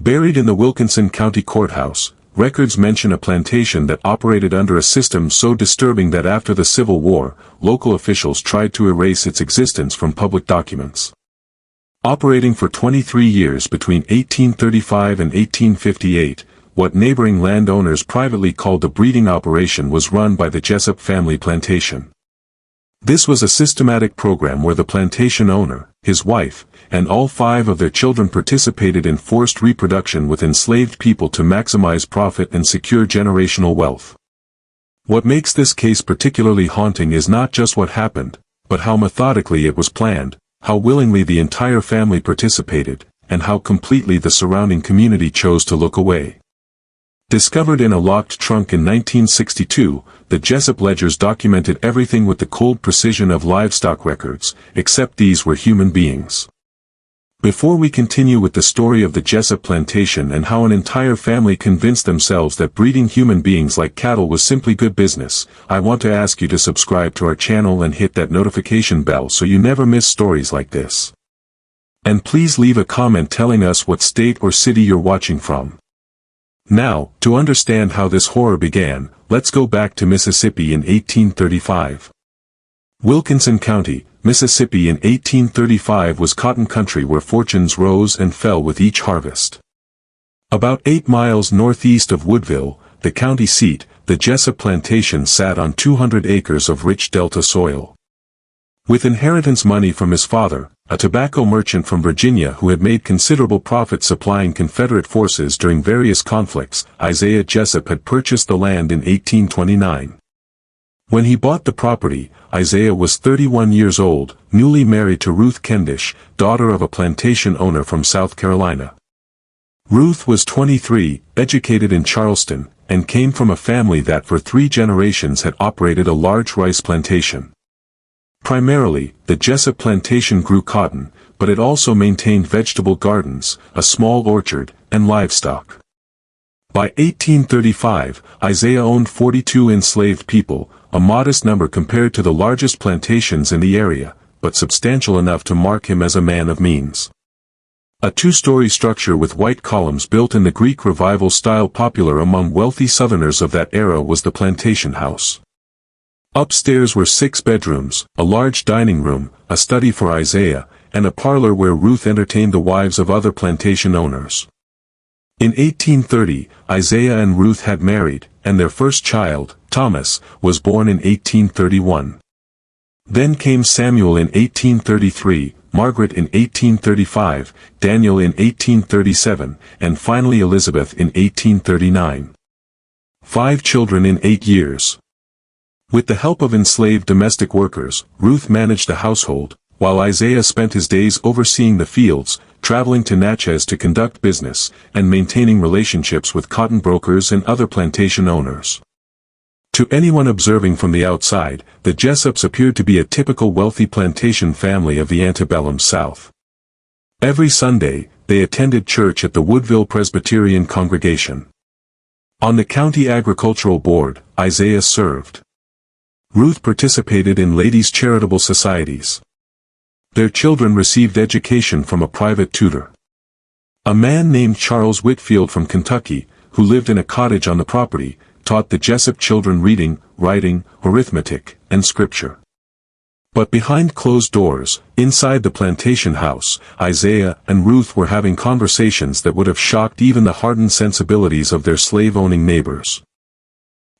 Buried in the Wilkinson County Courthouse, records mention a plantation that operated under a system so disturbing that after the Civil War, local officials tried to erase its existence from public documents. Operating for 23 years between 1835 and 1858, what neighboring landowners privately called the breeding operation was run by the Jessup family plantation. This was a systematic program where the plantation owner, his wife, and all 5 of their children participated in forced reproduction with enslaved people to maximize profit and secure generational wealth. What makes this case particularly haunting is not just what happened, but how methodically it was planned, how willingly the entire family participated, and how completely the surrounding community chose to look away. Discovered in a locked trunk in 1962, the Jessup ledgers documented everything with the cold precision of livestock records, except these were human beings. Before we continue with the story of the Jessup plantation and how an entire family convinced themselves that breeding human beings like cattle was simply good business, I want to ask you to subscribe to our channel and hit that notification bell so you never miss stories like this. And please leave a comment telling us what state or city you're watching from. Now, to understand how this horror began, let's go back to Mississippi in 1835. Wilkinson County, Mississippi in 1835 was cotton country where fortunes rose and fell with each harvest. About 8 miles northeast of Woodville, the county seat, the Jessup plantation sat on 200 acres of rich delta soil. With inheritance money from his father, a tobacco merchant from Virginia who had made considerable profit supplying Confederate forces during various conflicts, Isaiah Jessup had purchased the land in 1829. When he bought the property, Isaiah was 31 years old, newly married to Ruth Kendish, daughter of a plantation owner from South Carolina. Ruth was 23, educated in Charleston, and came from a family that for 3 generations had operated a large rice plantation. Primarily, the Jessup plantation grew cotton, but it also maintained vegetable gardens, a small orchard, and livestock. By 1835, Isaiah owned 42 enslaved people, a modest number compared to the largest plantations in the area, but substantial enough to mark him as a man of means. A 2-story structure with white columns built in the Greek Revival style popular among wealthy Southerners of that era was the plantation house. Upstairs were 6 bedrooms, a large dining room, a study for Isaiah, and a parlor where Ruth entertained the wives of other plantation owners. In 1830, Isaiah and Ruth had married, and their first child, Thomas, was born in 1831. Then came Samuel in 1833, Margaret in 1835, Daniel in 1837, and finally Elizabeth in 1839. 5 children in 8 years. With the help of enslaved domestic workers, Ruth managed the household, while Isaiah spent his days overseeing the fields, traveling to Natchez to conduct business, and maintaining relationships with cotton brokers and other plantation owners. To anyone observing from the outside, the Jessups appeared to be a typical wealthy plantation family of the antebellum South. Every Sunday, they attended church at the Woodville Presbyterian congregation. On the county agricultural board, Isaiah served. Ruth participated in ladies' charitable societies. Their children received education from a private tutor. A man named Charles Whitfield from Kentucky, who lived in a cottage on the property, taught the Jessup children reading, writing, arithmetic, and scripture. But behind closed doors, inside the plantation house, Isaiah and Ruth were having conversations that would have shocked even the hardened sensibilities of their slave-owning neighbors.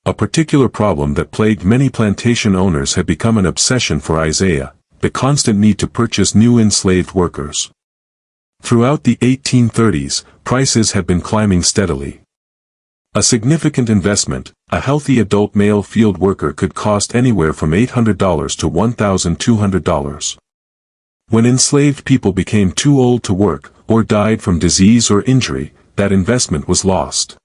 A particular problem that plagued many plantation owners had become an obsession for Isaiah, the constant need to purchase new enslaved workers. Throughout the 1830s, prices had been climbing steadily. A significant investment, a healthy adult male field worker could cost anywhere from $800 to $1,200. When enslaved people became too old to work, or died from disease or injury, that investment was lost.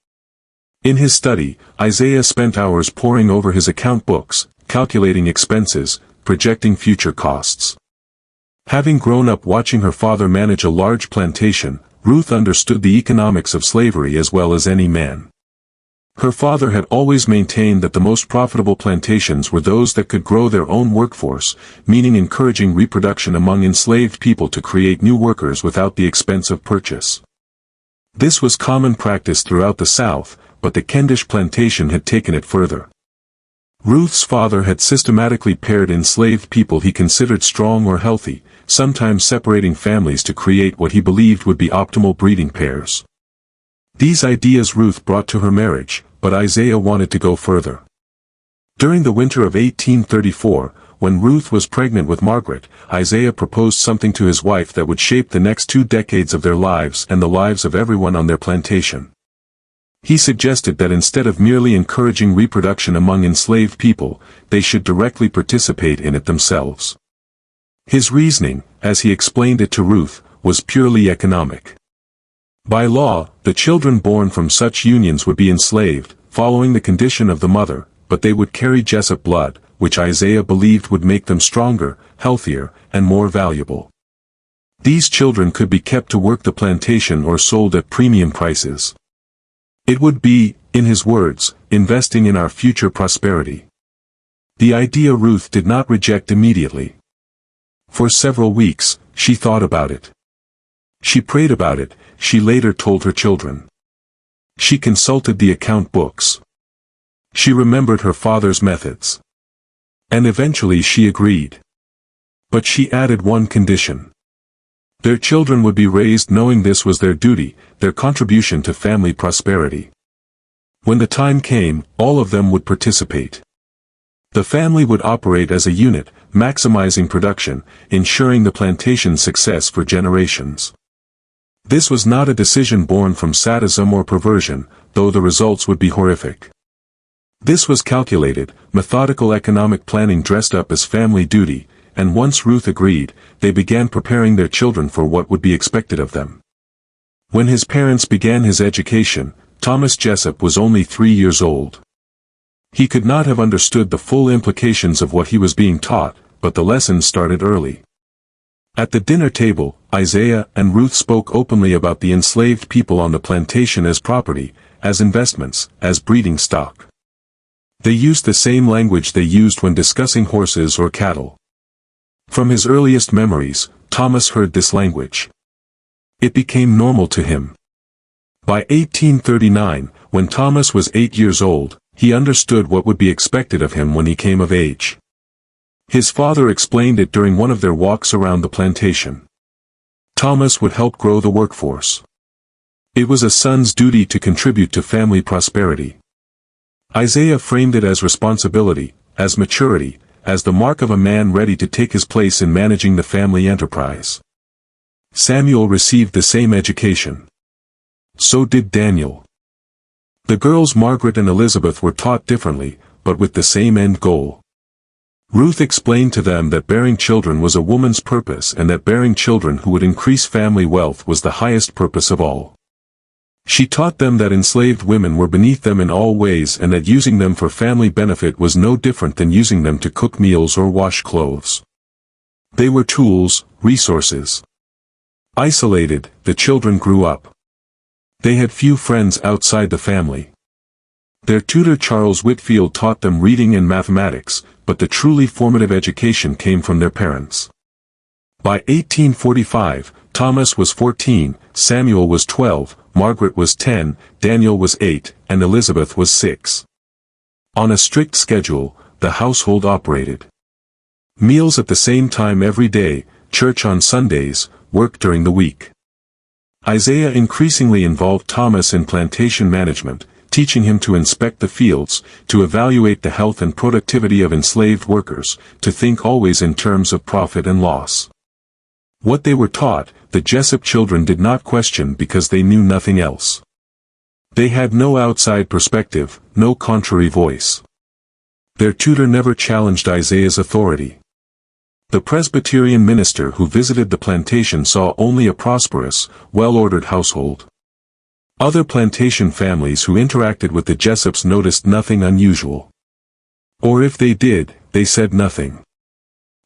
In his study, Isaiah spent hours poring over his account books, calculating expenses, projecting future costs. Having grown up watching her father manage a large plantation, Ruth understood the economics of slavery as well as any man. Her father had always maintained that the most profitable plantations were those that could grow their own workforce, meaning encouraging reproduction among enslaved people to create new workers without the expense of purchase. This was common practice throughout the South, but the Kendish plantation had taken it further. Ruth's father had systematically paired enslaved people he considered strong or healthy, sometimes separating families to create what he believed would be optimal breeding pairs. These ideas Ruth brought to her marriage, but Isaiah wanted to go further. During the winter of 1834, when Ruth was pregnant with Margaret, Isaiah proposed something to his wife that would shape the next 2 decades of their lives and the lives of everyone on their plantation. He suggested that instead of merely encouraging reproduction among enslaved people, they should directly participate in it themselves. His reasoning, as he explained it to Ruth, was purely economic. By law, the children born from such unions would be enslaved, following the condition of the mother, but they would carry Jessup blood, which Isaiah believed would make them stronger, healthier, and more valuable. These children could be kept to work the plantation or sold at premium prices. It would be, in his words, investing in our future prosperity. The idea Ruth did not reject immediately. For several weeks, she thought about it. She prayed about it, she later told her children. She consulted the account books. She remembered her father's methods. And eventually she agreed. But she added one condition. Their children would be raised knowing this was their duty, their contribution to family prosperity. When the time came, all of them would participate. The family would operate as a unit, maximizing production, ensuring the plantation's success for generations. This was not a decision born from sadism or perversion, though the results would be horrific. This was calculated, methodical economic planning dressed up as family duty, and once Ruth agreed, they began preparing their children for what would be expected of them. When his parents began his education, Thomas Jessup was only 3 years old. He could not have understood the full implications of what he was being taught, but the lessons started early. At the dinner table, Isaiah and Ruth spoke openly about the enslaved people on the plantation as property, as investments, as breeding stock. They used the same language they used when discussing horses or cattle. From his earliest memories, Thomas heard this language. It became normal to him. By 1839, when Thomas was 8 years old, he understood what would be expected of him when he came of age. His father explained it during one of their walks around the plantation. Thomas would help grow the workforce. It was a son's duty to contribute to family prosperity. Isaiah framed it as responsibility, as maturity, as the mark of a man ready to take his place in managing the family enterprise. Samuel received the same education. So did Daniel. The girls Margaret and Elizabeth were taught differently, but with the same end goal. Ruth explained to them that bearing children was a woman's purpose and that bearing children who would increase family wealth was the highest purpose of all. She taught them that enslaved women were beneath them in all ways and that using them for family benefit was no different than using them to cook meals or wash clothes. They were tools, resources. Isolated, the children grew up. They had few friends outside the family. Their tutor Charles Whitfield taught them reading and mathematics, but the truly formative education came from their parents. By 1845, Thomas was 14, Samuel was 12, Margaret was 10, Daniel was 8, and Elizabeth was 6. On a strict schedule, the household operated. Meals at the same time every day, church on Sundays, work during the week. Isaiah increasingly involved Thomas in plantation management, teaching him to inspect the fields, to evaluate the health and productivity of enslaved workers, to think always in terms of profit and loss. What they were taught, the Jessup children did not question because they knew nothing else. They had no outside perspective, no contrary voice. Their tutor never challenged Isaiah's authority. The Presbyterian minister who visited the plantation saw only a prosperous, well-ordered household. Other plantation families who interacted with the Jessups noticed nothing unusual. Or if they did, they said nothing.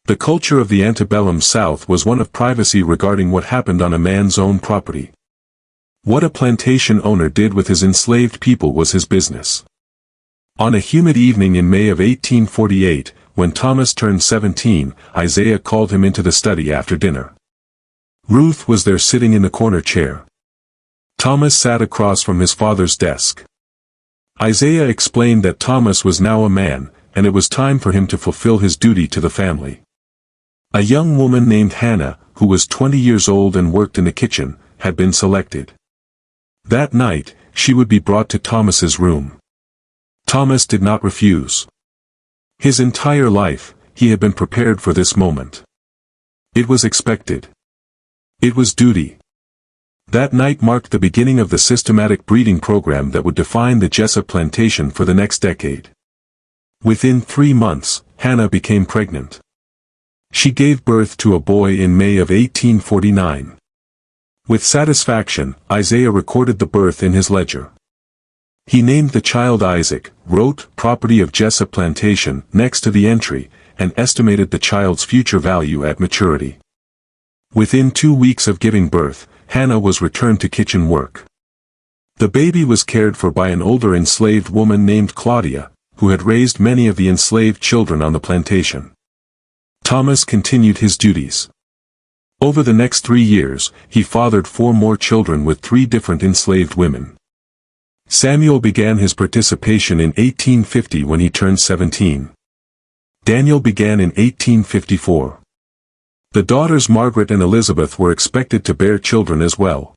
The culture of the antebellum South was one of privacy regarding what happened on a man's own property. What a plantation owner did with his enslaved people was his business. On a humid evening in May of 1848, when Thomas turned 17, Isaiah called him into the study after dinner. Ruth was there sitting in the corner chair. Thomas sat across from his father's desk. Isaiah explained that Thomas was now a man, and it was time for him to fulfill his duty to the family. A young woman named Hannah, who was 20 years old and worked in the kitchen, had been selected. That night, she would be brought to Thomas's room. Thomas did not refuse. His entire life, he had been prepared for this moment. It was expected. It was duty. That night marked the beginning of the systematic breeding program that would define the Jessup plantation for the next decade. Within 3 months, Hannah became pregnant. She gave birth to a boy in May of 1849. With satisfaction, Isaiah recorded the birth in his ledger. He named the child Isaac, wrote "property of Jessup Plantation" next to the entry, and estimated the child's future value at maturity. Within 2 weeks of giving birth, Hannah was returned to kitchen work. The baby was cared for by an older enslaved woman named Claudia, who had raised many of the enslaved children on the plantation. Thomas continued his duties. Over the next 3 years, he fathered 4 more children with 3 different enslaved women. Samuel began his participation in 1850 when he turned 17. Daniel began in 1854. The daughters Margaret and Elizabeth were expected to bear children as well.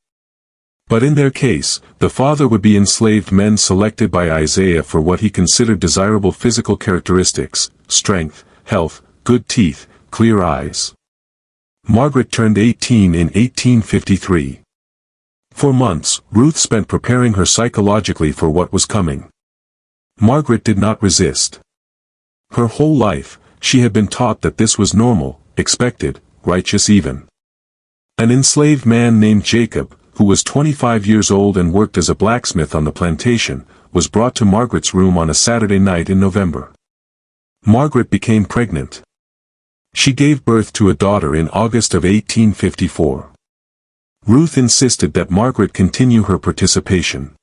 But in their case, the father would be enslaved men selected by Isaiah for what he considered desirable physical characteristics: strength, health, good teeth, clear eyes. Margaret turned 18 in 1853. For months, Ruth spent preparing her psychologically for what was coming. Margaret did not resist. Her whole life, she had been taught that this was normal, expected, righteous even. An enslaved man named Jacob, who was 25 years old and worked as a blacksmith on the plantation, was brought to Margaret's room on a Saturday night in November. Margaret became pregnant. She gave birth to a daughter in August of 1854. Ruth insisted that Margaret continue her participation.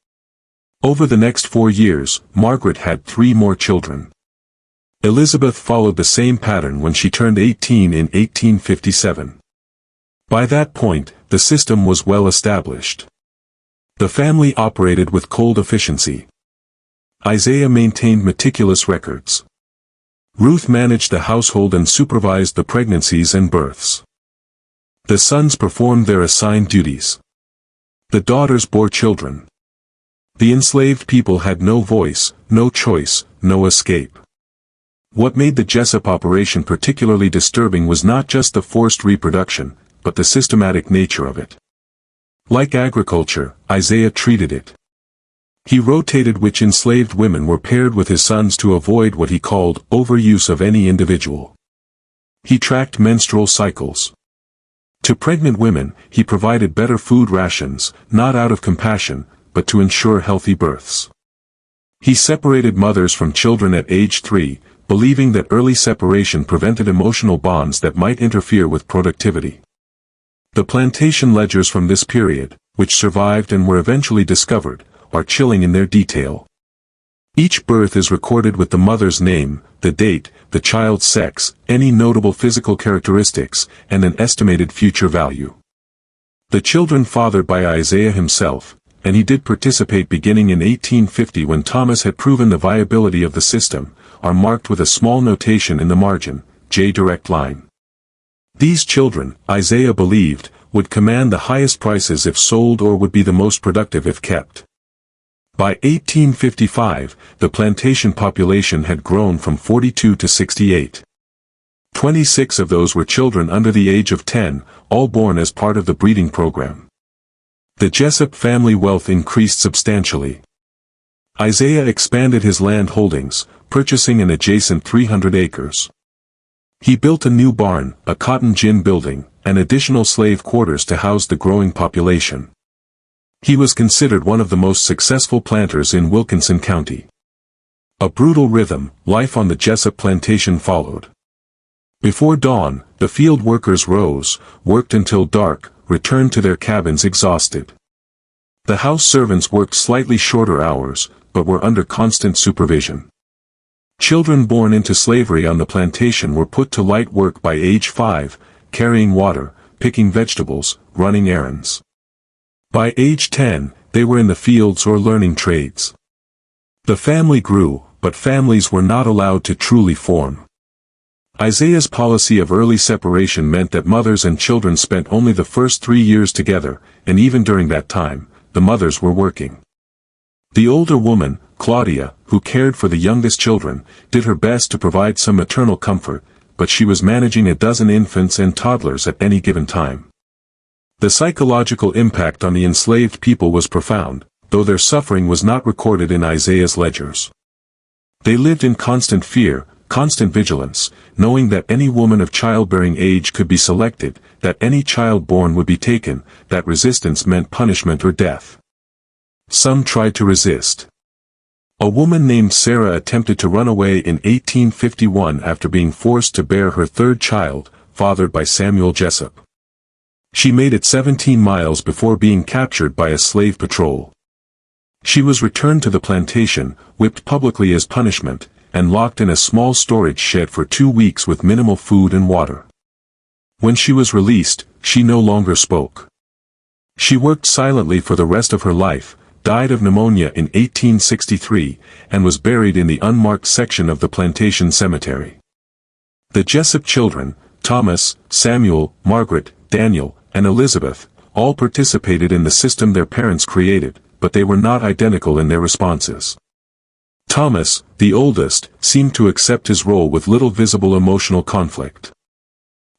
Over the next 4 years, Margaret had 3 more children. Elizabeth followed the same pattern when she turned 18 in 1857. By that point, the system was well established. The family operated with cold efficiency. Isaiah maintained meticulous records. Ruth managed the household and supervised the pregnancies and births. The sons performed their assigned duties. The daughters bore children. The enslaved people had no voice, no choice, no escape. What made the Jessup operation particularly disturbing was not just the forced reproduction, but the systematic nature of it. Like agriculture, Isaiah treated it. He rotated which enslaved women were paired with his sons to avoid what he called overuse of any individual. He tracked menstrual cycles. To pregnant women, he provided better food rations, not out of compassion, but to ensure healthy births. He separated mothers from children at age 3, believing that early separation prevented emotional bonds that might interfere with productivity. The plantation ledgers from this period, which survived and were eventually discovered, are chilling in their detail. Each birth is recorded with the mother's name, the date, the child's sex, any notable physical characteristics, and an estimated future value. The children fathered by Isaiah himself, and he did participate beginning in 1850 when Thomas had proven the viability of the system, are marked with a small notation in the margin, J direct line. These children, Isaiah believed, would command the highest prices if sold or would be the most productive if kept. By 1855, the plantation population had grown from 42 to 68. 26 of those were children under the age of 10, all born as part of the breeding program. The Jessup family wealth increased substantially. Isaiah expanded his land holdings, purchasing an adjacent 300 acres. He built a new barn, a cotton gin building, and additional slave quarters to house the growing population. He was considered one of the most successful planters in Wilkinson County. A brutal rhythm, life on the Jessup plantation followed. Before dawn, the field workers rose, worked until dark, returned to their cabins exhausted. The house servants worked slightly shorter hours, but were under constant supervision. Children born into slavery on the plantation were put to light work by age 5, carrying water, picking vegetables, running errands. By age 10, they were in the fields or learning trades. The family grew, but families were not allowed to truly form. Isaiah's policy of early separation meant that mothers and children spent only the first 3 years together, and even during that time, the mothers were working. The older woman, Claudia, who cared for the youngest children, did her best to provide some maternal comfort, but she was managing a dozen infants and toddlers at any given time. The psychological impact on the enslaved people was profound, though their suffering was not recorded in Isaiah's ledgers. They lived in constant fear, constant vigilance, knowing that any woman of childbearing age could be selected, that any child born would be taken, that resistance meant punishment or death. Some tried to resist. A woman named Sarah attempted to run away in 1851 after being forced to bear her third child, fathered by Samuel Jessup. She made it 17 miles before being captured by a slave patrol. She was returned to the plantation, whipped publicly as punishment, and locked in a small storage shed for 2 weeks with minimal food and water. When she was released, she no longer spoke. She worked silently for the rest of her life, died of pneumonia in 1863, and was buried in the unmarked section of the plantation cemetery. The Jessup children, Thomas, Samuel, Margaret, Daniel, and Elizabeth, all participated in the system their parents created, but they were not identical in their responses. Thomas, the oldest, seemed to accept his role with little visible emotional conflict.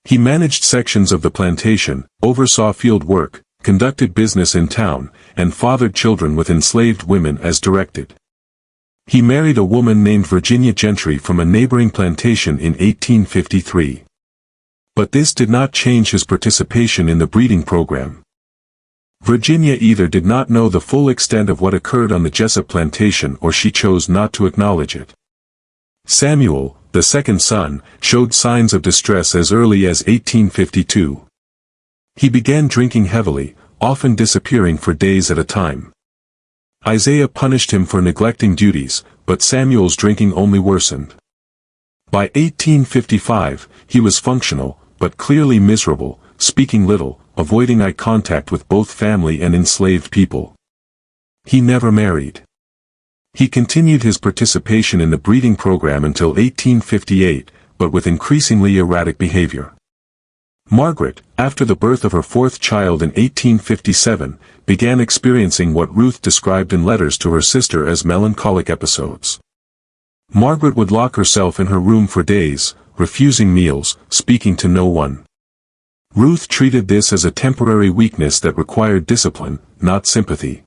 He managed sections of the plantation, oversaw field work, conducted business in town, and fathered children with enslaved women as directed. He married a woman named Virginia Gentry from a neighboring plantation in 1853. But this did not change his participation in the breeding program. Virginia either did not know the full extent of what occurred on the Jessup plantation or she chose not to acknowledge it. Samuel, the second son, showed signs of distress as early as 1852. He began drinking heavily, often disappearing for days at a time. Isaiah punished him for neglecting duties, but Samuel's drinking only worsened. By 1855, he was functional, but clearly miserable, speaking little, avoiding eye contact with both family and enslaved people. He never married. He continued his participation in the breeding program until 1858, but with increasingly erratic behavior. Margaret, after the birth of her fourth child in 1857, began experiencing what Ruth described in letters to her sister as melancholic episodes. Margaret would lock herself in her room for days, refusing meals, speaking to no one. Ruth treated this as a temporary weakness that required discipline, not sympathy.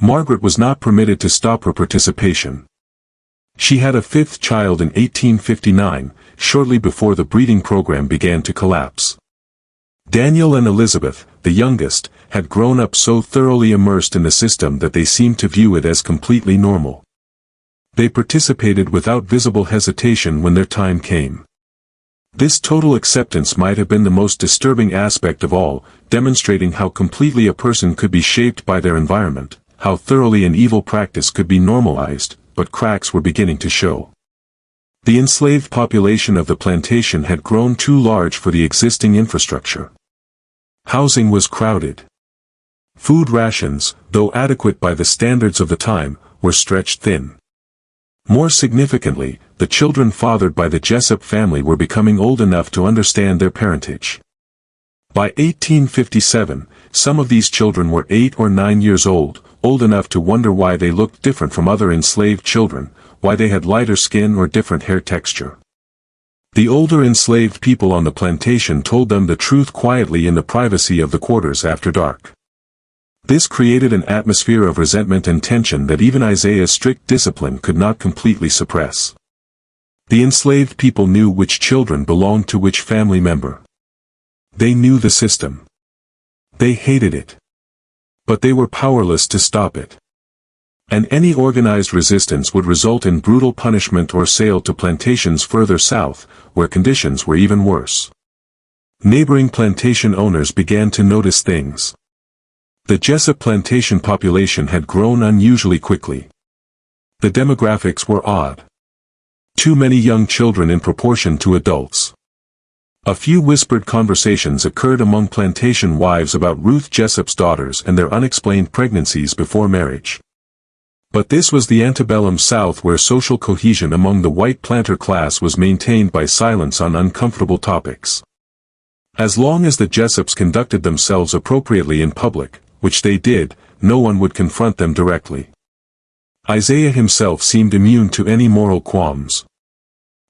Margaret was not permitted to stop her participation. She had a fifth child in 1859, shortly before the breeding program began to collapse. Daniel and Elizabeth, the youngest, had grown up so thoroughly immersed in the system that they seemed to view it as completely normal. They participated without visible hesitation when their time came. This total acceptance might have been the most disturbing aspect of all, demonstrating how completely a person could be shaped by their environment, how thoroughly an evil practice could be normalized, but cracks were beginning to show. The enslaved population of the plantation had grown too large for the existing infrastructure. Housing was crowded. Food rations, though adequate by the standards of the time, were stretched thin. More significantly, the children fathered by the Jessup family were becoming old enough to understand their parentage. By 1857, some of these children were 8 or 9 years old enough to wonder why they looked different from other enslaved children, why they had lighter skin or different hair texture. The older enslaved people on the plantation told them the truth quietly in the privacy of the quarters after dark. This created an atmosphere of resentment and tension that even Isaiah's strict discipline could not completely suppress. The enslaved people knew which children belonged to which family member. They knew the system. They hated it. But they were powerless to stop it. And any organized resistance would result in brutal punishment or sale to plantations further south, where conditions were even worse. Neighboring plantation owners began to notice things. The Jessup plantation population had grown unusually quickly. The demographics were odd. Too many young children in proportion to adults. A few whispered conversations occurred among plantation wives about Ruth Jessup's daughters and their unexplained pregnancies before marriage. But this was the antebellum South, where social cohesion among the white planter class was maintained by silence on uncomfortable topics. As long as the Jessups conducted themselves appropriately in public, which they did, no one would confront them directly. Isaiah himself seemed immune to any moral qualms.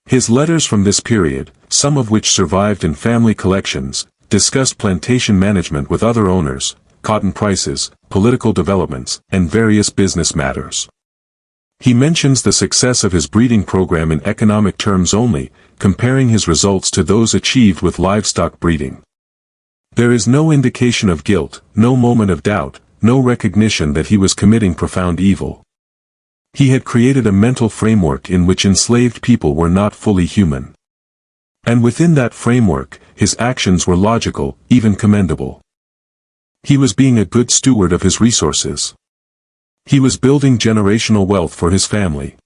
His letters from this period, some of which survived in family collections, discussed plantation management with other owners, cotton prices, political developments, and various business matters. He mentions the success of his breeding program in economic terms only, comparing his results to those achieved with livestock breeding. There is no indication of guilt, no moment of doubt, no recognition that he was committing profound evil. He had created a mental framework in which enslaved people were not fully human. And within that framework, his actions were logical, even commendable. He was being a good steward of his resources. He was building generational wealth for his family.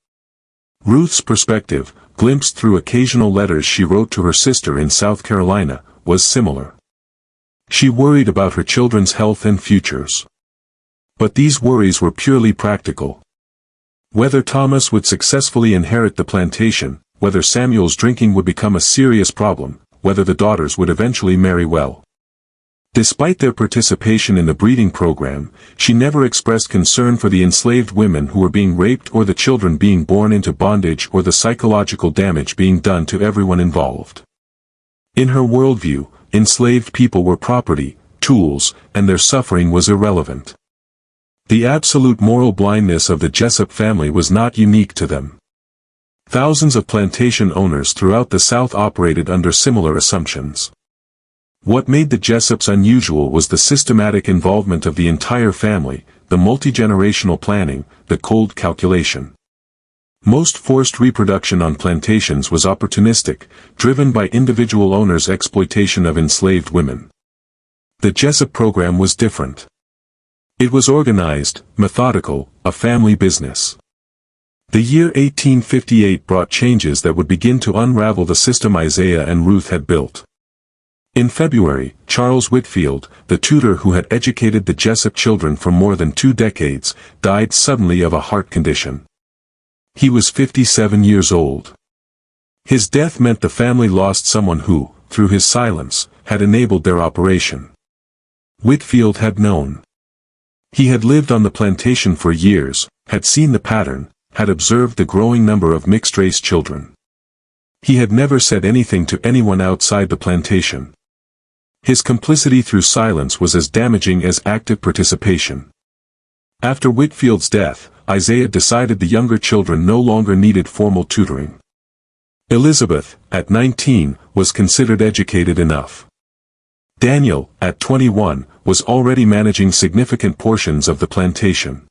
Ruth's perspective, glimpsed through occasional letters she wrote to her sister in South Carolina, was similar. She worried about her children's health and futures. But these worries were purely practical. Whether Thomas would successfully inherit the plantation, whether Samuel's drinking would become a serious problem, whether the daughters would eventually marry well. Despite their participation in the breeding program, she never expressed concern for the enslaved women who were being raped or the children being born into bondage or the psychological damage being done to everyone involved. In her worldview, enslaved people were property, tools, and their suffering was irrelevant. The absolute moral blindness of the Jessup family was not unique to them. Thousands of plantation owners throughout the South operated under similar assumptions. What made the Jessups unusual was the systematic involvement of the entire family, the multi-generational planning, the cold calculation. Most forced reproduction on plantations was opportunistic, driven by individual owners' exploitation of enslaved women. The Jessup program was different. It was organized, methodical, a family business. The year 1858 brought changes that would begin to unravel the system Isaiah and Ruth had built. In February, Charles Whitfield, the tutor who had educated the Jessup children for more than 2 decades, died suddenly of a heart condition. He was 57 years old. His death meant the family lost someone who, through his silence, had enabled their operation. Whitfield had known. He had lived on the plantation for years, had seen the pattern, had observed the growing number of mixed-race children. He had never said anything to anyone outside the plantation. His complicity through silence was as damaging as active participation. After Whitfield's death, Isaiah decided the younger children no longer needed formal tutoring. Elizabeth, at 19, was considered educated enough. Daniel, at 21, was already managing significant portions of the plantation.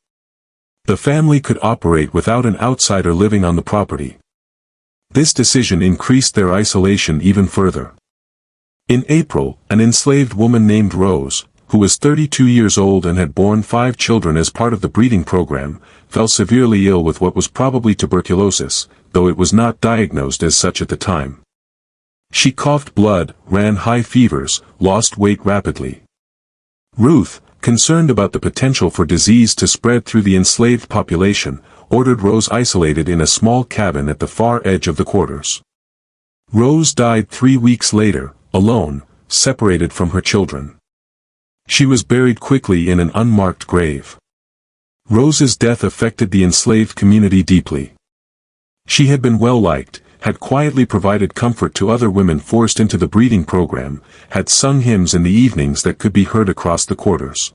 The family could operate without an outsider living on the property. This decision increased their isolation even further. In April, an enslaved woman named Rose, who was 32 years old and had borne 5 children as part of the breeding program, fell severely ill with what was probably tuberculosis, though it was not diagnosed as such at the time. She coughed blood, ran high fevers, lost weight rapidly. Ruth, concerned about the potential for disease to spread through the enslaved population, ordered Rose isolated in a small cabin at the far edge of the quarters. Rose died 3 weeks later, alone, separated from her children. She was buried quickly in an unmarked grave. Rose's death affected the enslaved community deeply. She had been well-liked, had quietly provided comfort to other women forced into the breeding program, had sung hymns in the evenings that could be heard across the quarters.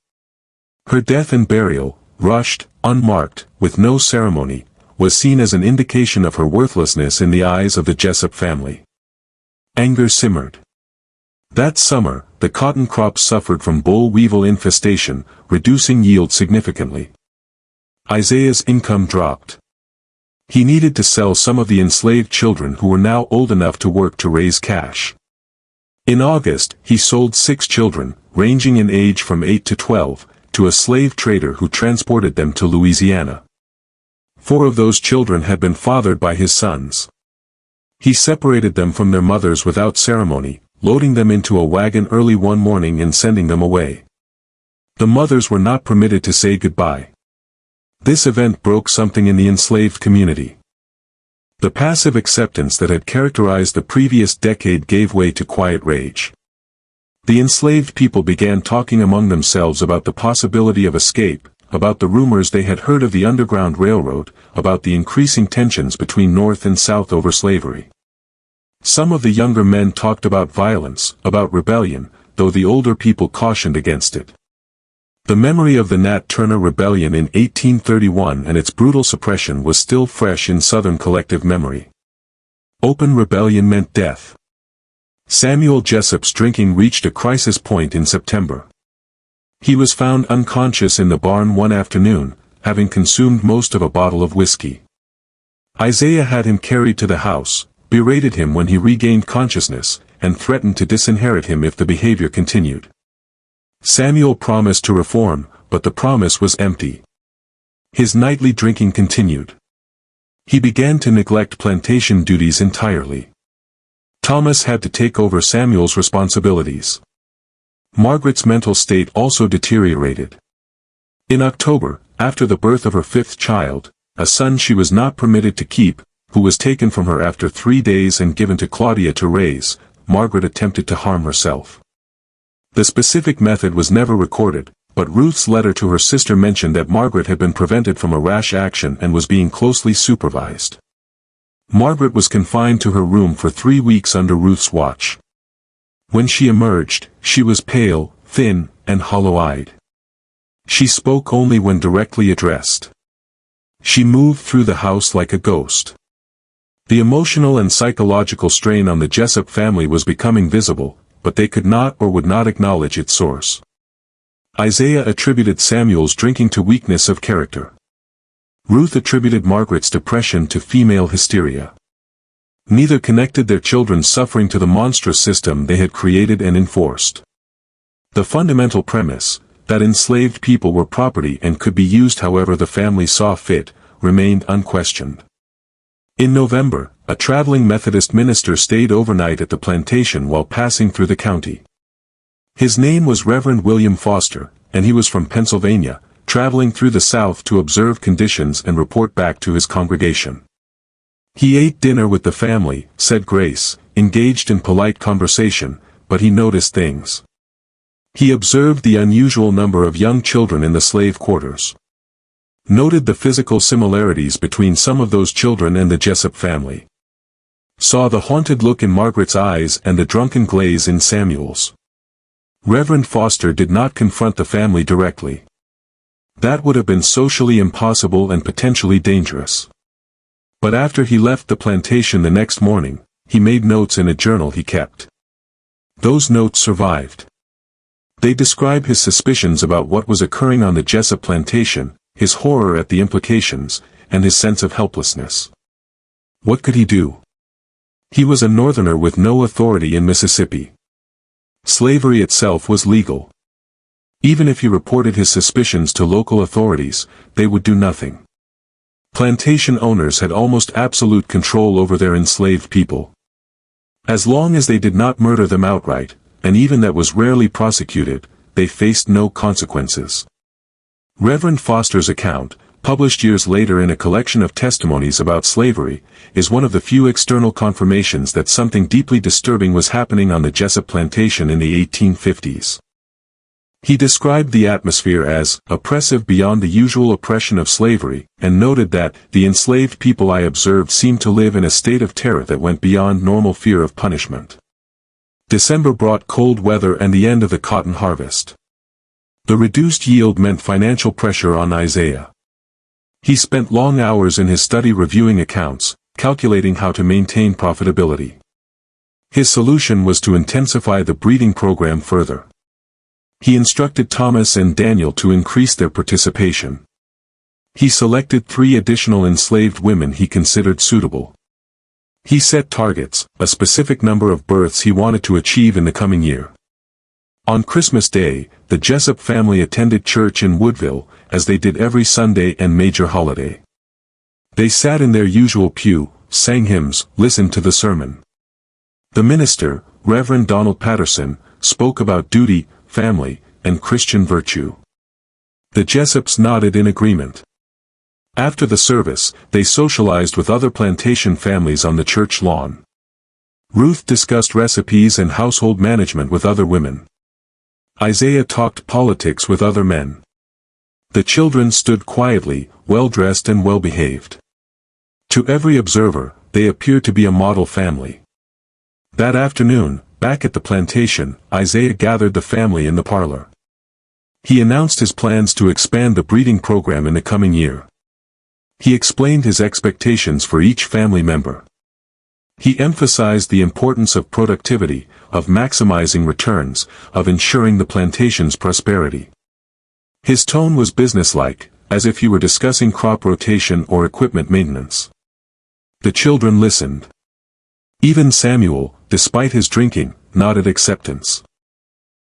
Her death and burial, rushed, unmarked, with no ceremony, was seen as an indication of her worthlessness in the eyes of the Jessup family. Anger simmered. That summer, the cotton crop suffered from boll weevil infestation, reducing yield significantly. Isaiah's income dropped. He needed to sell some of the enslaved children who were now old enough to work to raise cash. In August, he sold 6 children, ranging in age from 8 to 12, to a slave trader who transported them to Louisiana. 4 of those children had been fathered by his sons. He separated them from their mothers without ceremony, loading them into a wagon early one morning and sending them away. The mothers were not permitted to say goodbye. This event broke something in the enslaved community. The passive acceptance that had characterized the previous decade gave way to quiet rage. The enslaved people began talking among themselves about the possibility of escape, about the rumors they had heard of the Underground Railroad, about the increasing tensions between North and South over slavery. Some of the younger men talked about violence, about rebellion, though the older people cautioned against it. The memory of the Nat Turner Rebellion in 1831 and its brutal suppression was still fresh in Southern collective memory. Open rebellion meant death. Samuel Jessup's drinking reached a crisis point in September. He was found unconscious in the barn one afternoon, having consumed most of a bottle of whiskey. Isaiah had him carried to the house, berated him when he regained consciousness, and threatened to disinherit him if the behavior continued. Samuel promised to reform, but the promise was empty. His nightly drinking continued. He began to neglect plantation duties entirely. Thomas had to take over Samuel's responsibilities. Margaret's mental state also deteriorated. In October, after the birth of her fifth child, a son she was not permitted to keep, who was taken from her after 3 days and given to Claudia to raise, Margaret attempted to harm herself. The specific method was never recorded, but Ruth's letter to her sister mentioned that Margaret had been prevented from a rash action and was being closely supervised. Margaret was confined to her room for 3 weeks under Ruth's watch. When she emerged, she was pale, thin, and hollow-eyed. She spoke only when directly addressed. She moved through the house like a ghost. The emotional and psychological strain on the Jessup family was becoming visible, but they could not or would not acknowledge its source. Isaiah attributed Samuel's drinking to weakness of character. Ruth attributed Margaret's depression to female hysteria. Neither connected their children's suffering to the monstrous system they had created and enforced. The fundamental premise, that enslaved people were property and could be used however the family saw fit, remained unquestioned. In November, a traveling Methodist minister stayed overnight at the plantation while passing through the county. His name was Reverend William Foster, and he was from Pennsylvania, traveling through the South to observe conditions and report back to his congregation. He ate dinner with the family, said grace, engaged in polite conversation, but he noticed things. He observed the unusual number of young children in the slave quarters. Noted the physical similarities between some of those children and the Jessup family. Saw the haunted look in Margaret's eyes and the drunken glaze in Samuel's. Reverend Foster did not confront the family directly. That would have been socially impossible and potentially dangerous. But after he left the plantation the next morning, he made notes in a journal he kept. Those notes survived. They describe his suspicions about what was occurring on the Jessup plantation, his horror at the implications, and his sense of helplessness. What could he do? He was a Northerner with no authority in Mississippi. Slavery itself was legal. Even if he reported his suspicions to local authorities, they would do nothing. Plantation owners had almost absolute control over their enslaved people. As long as they did not murder them outright, and even that was rarely prosecuted, they faced no consequences. Reverend Foster's account, published years later in a collection of testimonies about slavery, is one of the few external confirmations that something deeply disturbing was happening on the Jessup plantation in the 1850s. He described the atmosphere as oppressive beyond the usual oppression of slavery, and noted that the enslaved people I observed seemed to live in a state of terror that went beyond normal fear of punishment. December brought cold weather and the end of the cotton harvest. The reduced yield meant financial pressure on Isaiah. He spent long hours in his study reviewing accounts, calculating how to maintain profitability. His solution was to intensify the breeding program further. He instructed Thomas and Daniel to increase their participation. He selected 3 additional enslaved women he considered suitable. He set targets, a specific number of births he wanted to achieve in the coming year. On Christmas Day, the Jessup family attended church in Woodville, as they did every Sunday and major holiday. They sat in their usual pew, sang hymns, listened to the sermon. The minister, Reverend Donald Patterson, spoke about duty, family, and Christian virtue. The Jessups nodded in agreement. After the service, they socialized with other plantation families on the church lawn. Ruth discussed recipes and household management with other women. Isaiah talked politics with other men. The children stood quietly, well-dressed and well-behaved. To every observer, they appeared to be a model family. That afternoon, back at the plantation, Isaiah gathered the family in the parlor. He announced his plans to expand the breeding program in the coming year. He explained his expectations for each family member. He emphasized the importance of productivity, of maximizing returns, of ensuring the plantation's prosperity. His tone was businesslike, as if he were discussing crop rotation or equipment maintenance. The children listened. Even Samuel, despite his drinking, nodded acceptance.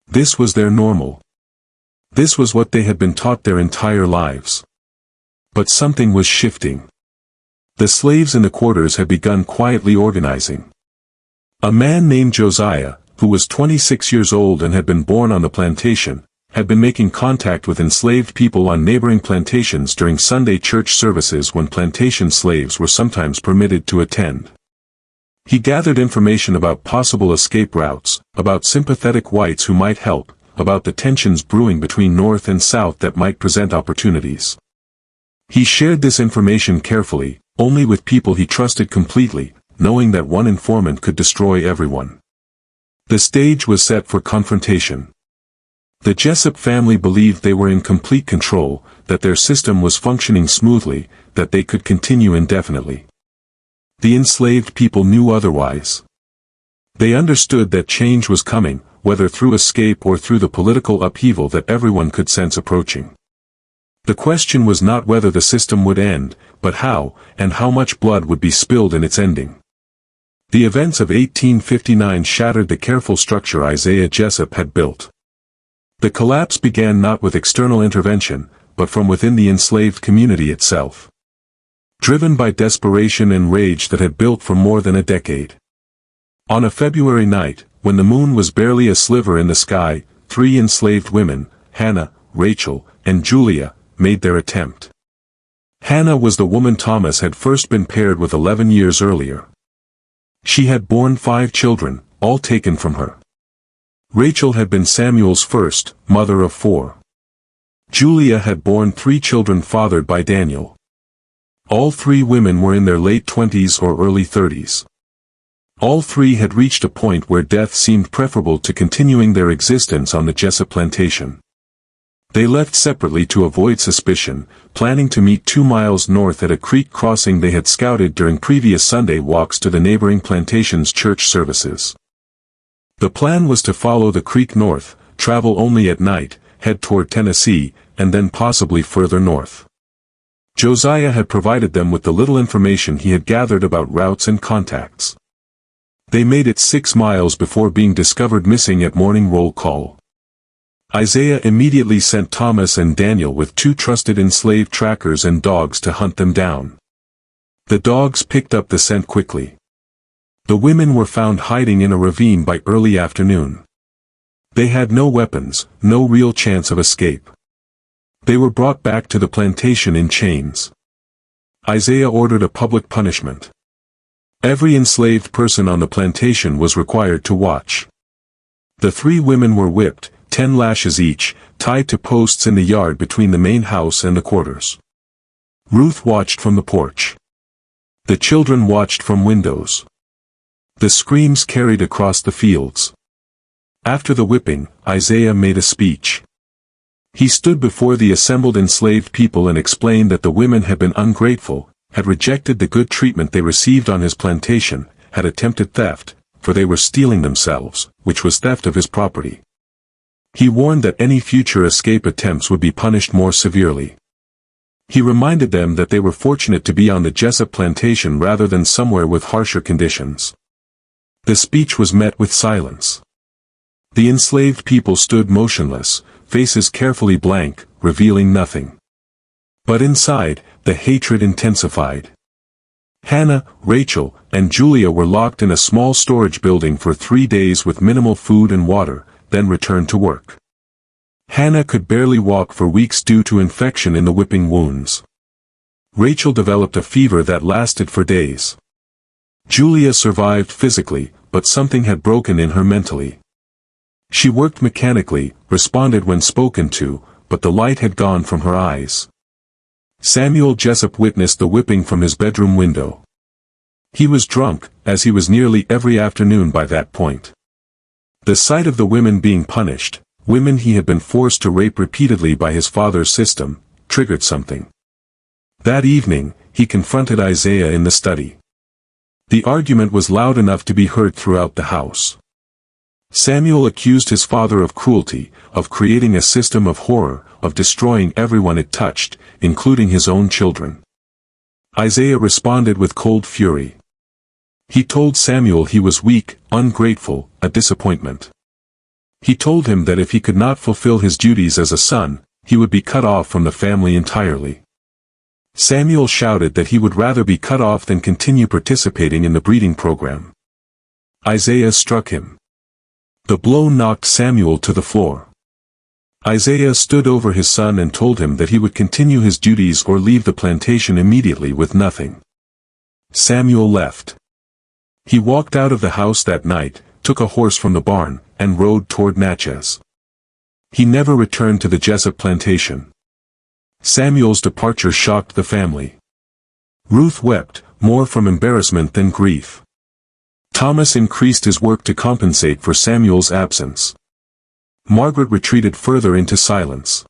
This was their normal. This was what they had been taught their entire lives. But something was shifting. The slaves in the quarters had begun quietly organizing. A man named Josiah, who was 26 years old and had been born on the plantation, had been making contact with enslaved people on neighboring plantations during Sunday church services when plantation slaves were sometimes permitted to attend. He gathered information about possible escape routes, about sympathetic whites who might help, about the tensions brewing between North and South that might present opportunities. He shared this information carefully, only with people he trusted completely, knowing that one informant could destroy everyone. The stage was set for confrontation. The Jessup family believed they were in complete control, that their system was functioning smoothly, that they could continue indefinitely. The enslaved people knew otherwise. They understood that change was coming, whether through escape or through the political upheaval that everyone could sense approaching. The question was not whether the system would end, but how, and how much blood would be spilled in its ending. The events of 1859 shattered the careful structure Isaiah Jessup had built. The collapse began not with external intervention, but from within the enslaved community itself. Driven by desperation and rage that had built for more than a decade. On a February night, when the moon was barely a sliver in the sky, 3 enslaved women, Hannah, Rachel, and Julia, made their attempt. Hannah was the woman Thomas had first been paired with 11 years earlier. She had borne 5 children, all taken from her. Rachel had been Samuel's first, mother of 4. Julia had borne 3 children fathered by Daniel. All 3 women were in their late 20s or early 30s. All 3 had reached a point where death seemed preferable to continuing their existence on the Jessup plantation. They left separately to avoid suspicion, planning to meet 2 miles north at a creek crossing they had scouted during previous Sunday walks to the neighboring plantation's church services. The plan was to follow the creek north, travel only at night, head toward Tennessee, and then possibly further north. Josiah had provided them with the little information he had gathered about routes and contacts. They made it 6 miles before being discovered missing at morning roll call. Isaiah immediately sent Thomas and Daniel with 2 trusted enslaved trackers and dogs to hunt them down. The dogs picked up the scent quickly. The women were found hiding in a ravine by early afternoon. They had no weapons, no real chance of escape. They were brought back to the plantation in chains. Isaiah ordered a public punishment. Every enslaved person on the plantation was required to watch. The 3 women were whipped, 10 lashes each, tied to posts in the yard between the main house and the quarters. Ruth watched from the porch. The children watched from windows. The screams carried across the fields. After the whipping, Isaiah made a speech. He stood before the assembled enslaved people and explained that the women had been ungrateful, had rejected the good treatment they received on his plantation, had attempted theft, for they were stealing themselves, which was theft of his property. He warned that any future escape attempts would be punished more severely. He reminded them that they were fortunate to be on the Jessup plantation rather than somewhere with harsher conditions. The speech was met with silence. The enslaved people stood motionless, faces carefully blank, revealing nothing. But inside, the hatred intensified. Hannah, Rachel, and Julia were locked in a small storage building for 3 days with minimal food and water, then returned to work. Hannah could barely walk for weeks due to infection in the whipping wounds. Rachel developed a fever that lasted for days. Julia survived physically, but something had broken in her mentally. She worked mechanically, responded when spoken to, but the light had gone from her eyes. Samuel Jessup witnessed the whipping from his bedroom window. He was drunk, as he was nearly every afternoon by that point. The sight of the women being punished, women he had been forced to rape repeatedly by his father's system, triggered something. That evening, he confronted Isaiah in the study. The argument was loud enough to be heard throughout the house. Samuel accused his father of cruelty, of creating a system of horror, of destroying everyone it touched, including his own children. Isaiah responded with cold fury. He told Samuel he was weak, ungrateful, a disappointment. He told him that if he could not fulfill his duties as a son, he would be cut off from the family entirely. Samuel shouted that he would rather be cut off than continue participating in the breeding program. Isaiah struck him. The blow knocked Samuel to the floor. Isaiah stood over his son and told him that he would continue his duties or leave the plantation immediately with nothing. Samuel left. He walked out of the house that night, took a horse from the barn, and rode toward Natchez. He never returned to the Jessup plantation. Samuel's departure shocked the family. Ruth wept, more from embarrassment than grief. Thomas increased his work to compensate for Samuel's absence. Margaret retreated further into silence.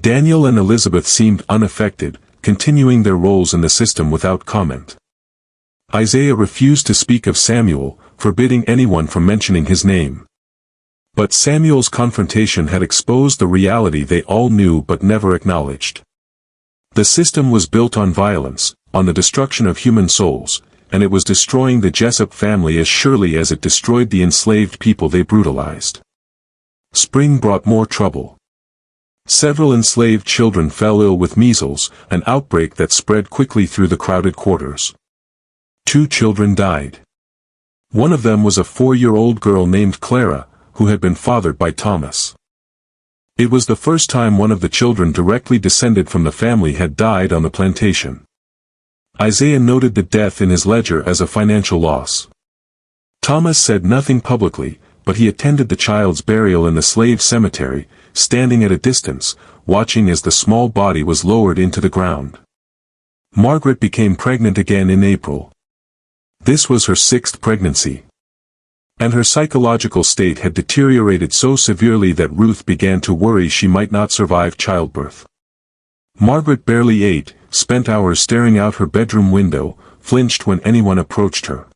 Daniel and Elizabeth seemed unaffected, continuing their roles in the system without comment. Isaiah refused to speak of Samuel, forbidding anyone from mentioning his name. But Samuel's confrontation had exposed the reality they all knew but never acknowledged. The system was built on violence, on the destruction of human souls, and it was destroying the Jessup family as surely as it destroyed the enslaved people they brutalized. Spring brought more trouble. Several enslaved children fell ill with measles, an outbreak that spread quickly through the crowded quarters. 2 children died. One of them was a 4-year-old girl named Clara, who had been fathered by Thomas. It was the first time one of the children directly descended from the family had died on the plantation. Isaiah noted the death in his ledger as a financial loss. Thomas said nothing publicly, but he attended the child's burial in the slave cemetery, standing at a distance, watching as the small body was lowered into the ground. Margaret became pregnant again in April. This was her 6th pregnancy. And her psychological state had deteriorated so severely that Ruth began to worry she might not survive childbirth. Margaret barely ate, spent hours staring out her bedroom window, flinched when anyone approached her.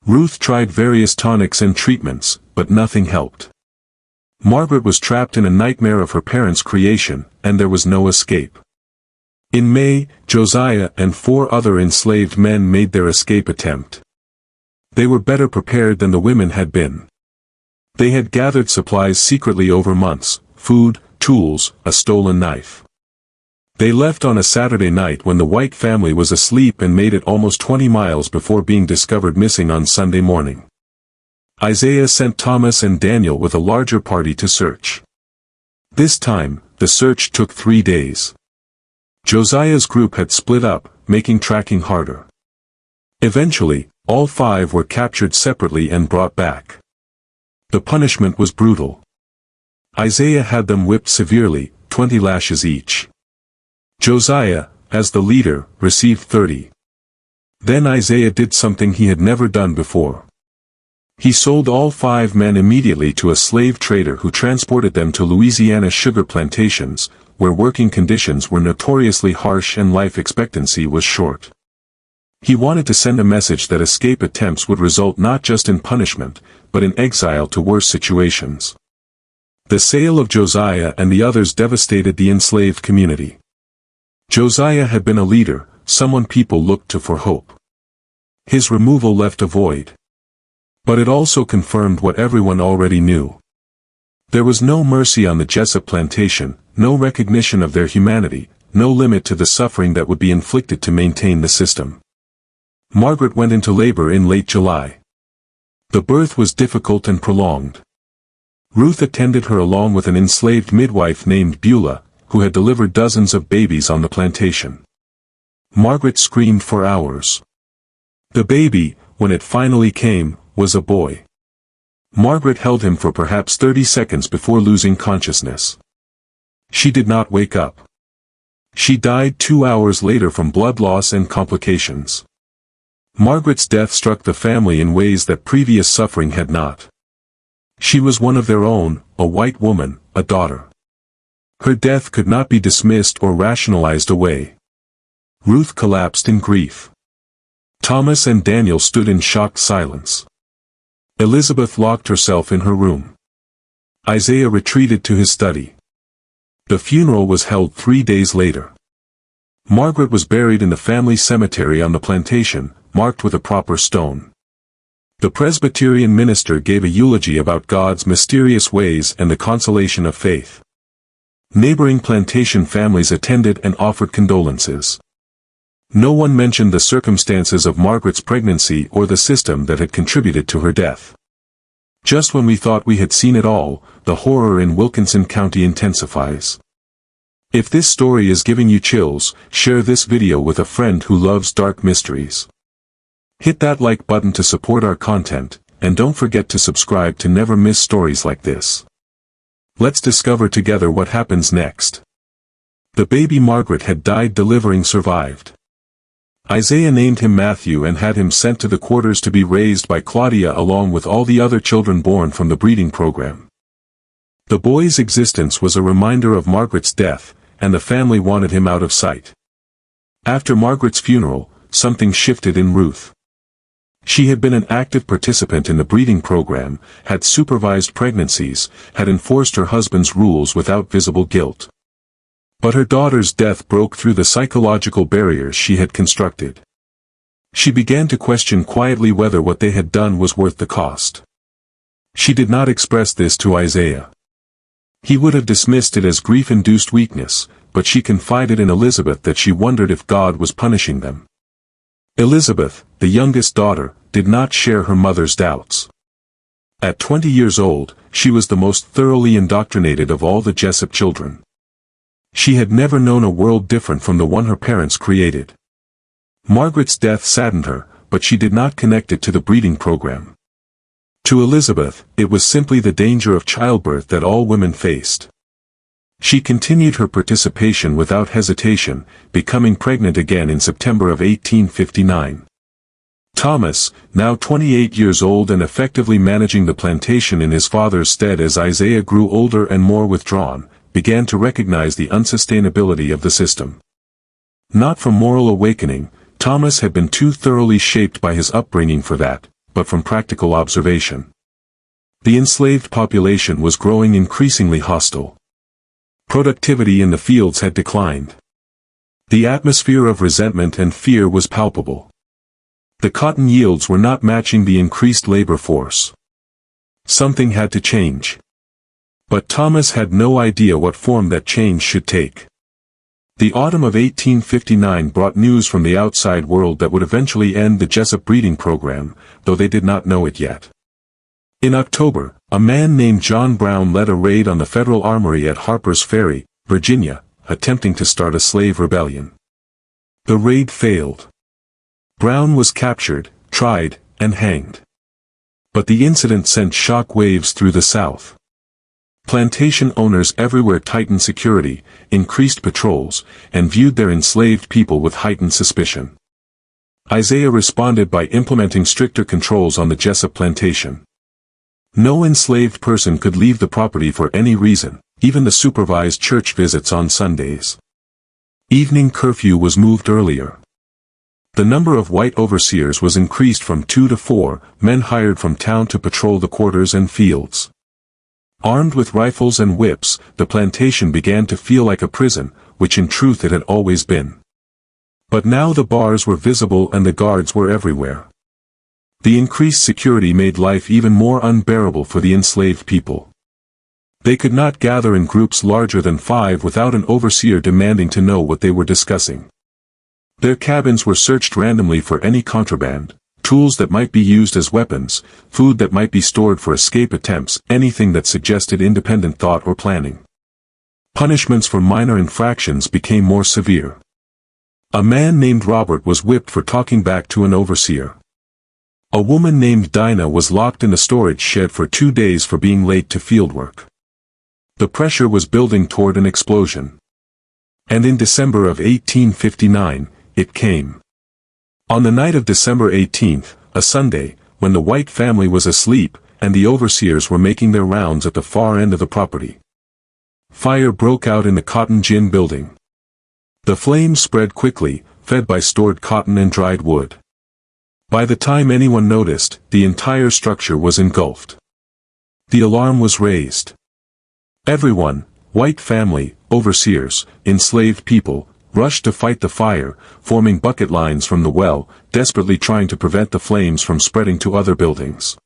Ruth tried various tonics and treatments, but nothing helped. Margaret was trapped in a nightmare of her parents' creation, and there was no escape. In May, Josiah and 4 other enslaved men made their escape attempt. They were better prepared than the women had been. They had gathered supplies secretly over months, food, tools, a stolen knife. They left on a Saturday night when the White family was asleep and made it almost 20 miles before being discovered missing on Sunday morning. Isaiah sent Thomas and Daniel with a larger party to search. This time, the search took 3 days. Josiah's group had split up, making tracking harder. Eventually, all 5 were captured separately and brought back. The punishment was brutal. Isaiah had them whipped severely, 20 lashes each. Josiah, as the leader, received 30. Then Isaiah did something he had never done before. He sold all 5 men immediately to a slave trader who transported them to Louisiana sugar plantations, where working conditions were notoriously harsh and life expectancy was short. He wanted to send a message that escape attempts would result not just in punishment, but in exile to worse situations. The sale of Josiah and the others devastated the enslaved community. Josiah had been a leader, someone people looked to for hope. His removal left a void. But it also confirmed what everyone already knew. There was no mercy on the Jessup plantation, no recognition of their humanity, no limit to the suffering that would be inflicted to maintain the system. Margaret went into labor in late July. The birth was difficult and prolonged. Ruth attended her along with an enslaved midwife named Beulah, who had delivered dozens of babies on the plantation. Margaret screamed for hours. The baby, when it finally came, was a boy. Margaret held him for perhaps 30 seconds before losing consciousness. She did not wake up. She died 2 hours later from blood loss and complications. Margaret's death struck the family in ways that previous suffering had not. She was one of their own, a white woman, a daughter. Her death could not be dismissed or rationalized away. Ruth collapsed in grief. Thomas and Daniel stood in shocked silence. Elizabeth locked herself in her room. Isaiah retreated to his study. The funeral was held 3 days later. Margaret was buried in the family cemetery on the plantation, marked with a proper stone. The Presbyterian minister gave a eulogy about God's mysterious ways and the consolation of faith. Neighboring plantation families attended and offered condolences. No one mentioned the circumstances of Margaret's pregnancy or the system that had contributed to her death. Just when we thought we had seen it all, the horror in Wilkinson County intensifies. If this story is giving you chills, share this video with a friend who loves dark mysteries. Hit that like button to support our content, and don't forget to subscribe to never miss stories like this. Let's discover together what happens next. The baby Margaret had died delivering survived. Isaiah named him Matthew and had him sent to the quarters to be raised by Claudia along with all the other children born from the breeding program. The boy's existence was a reminder of Margaret's death, and the family wanted him out of sight. After Margaret's funeral, something shifted in Ruth. She had been an active participant in the breeding program, had supervised pregnancies, had enforced her husband's rules without visible guilt. But her daughter's death broke through the psychological barriers she had constructed. She began to question quietly whether what they had done was worth the cost. She did not express this to Isaiah. He would have dismissed it as grief-induced weakness, but she confided in Elizabeth that she wondered if God was punishing them. Elizabeth, the youngest daughter, did not share her mother's doubts. At 20 years old, she was the most thoroughly indoctrinated of all the Jessup children. She had never known a world different from the one her parents created. Margaret's death saddened her, but she did not connect it to the breeding program. To Elizabeth, it was simply the danger of childbirth that all women faced. She continued her participation without hesitation, becoming pregnant again in September of 1859. Thomas, now 28 years old and effectively managing the plantation in his father's stead as Isaiah grew older and more withdrawn, began to recognize the unsustainability of the system. Not from moral awakening, Thomas had been too thoroughly shaped by his upbringing for that, but from practical observation. The enslaved population was growing increasingly hostile. Productivity in the fields had declined. The atmosphere of resentment and fear was palpable. The cotton yields were not matching the increased labor force. Something had to change. But Thomas had no idea what form that change should take. The autumn of 1859 brought news from the outside world that would eventually end the Jessup breeding program, though they did not know it yet. In October, a man named John Brown led a raid on the federal armory at Harper's Ferry, Virginia, attempting to start a slave rebellion. The raid failed. Brown was captured, tried, and hanged. But the incident sent shock waves through the South. Plantation owners everywhere tightened security, increased patrols, and viewed their enslaved people with heightened suspicion. Isaiah responded by implementing stricter controls on the Jessup plantation. No enslaved person could leave the property for any reason, even the supervised church visits on Sundays. Evening curfew was moved earlier. The number of white overseers was increased from 2 to 4, men hired from town to patrol the quarters and fields. Armed with rifles and whips, the plantation began to feel like a prison, which in truth it had always been. But now the bars were visible and the guards were everywhere. The increased security made life even more unbearable for the enslaved people. They could not gather in groups larger than 5 without an overseer demanding to know what they were discussing. Their cabins were searched randomly for any contraband, tools that might be used as weapons, food that might be stored for escape attempts, anything that suggested independent thought or planning. Punishments for minor infractions became more severe. A man named Robert was whipped for talking back to an overseer. A woman named Dinah was locked in a storage shed for 2 days for being late to fieldwork. The pressure was building toward an explosion. And in December of 1859, it came. On the night of December 18th, a Sunday, when the White family was asleep, and the overseers were making their rounds at the far end of the property, fire broke out in the cotton gin building. The flames spread quickly, fed by stored cotton and dried wood. By the time anyone noticed, the entire structure was engulfed. The alarm was raised. Everyone, White family, overseers, enslaved people, rushed to fight the fire, forming bucket lines from the well, desperately trying to prevent the flames from spreading to other buildings.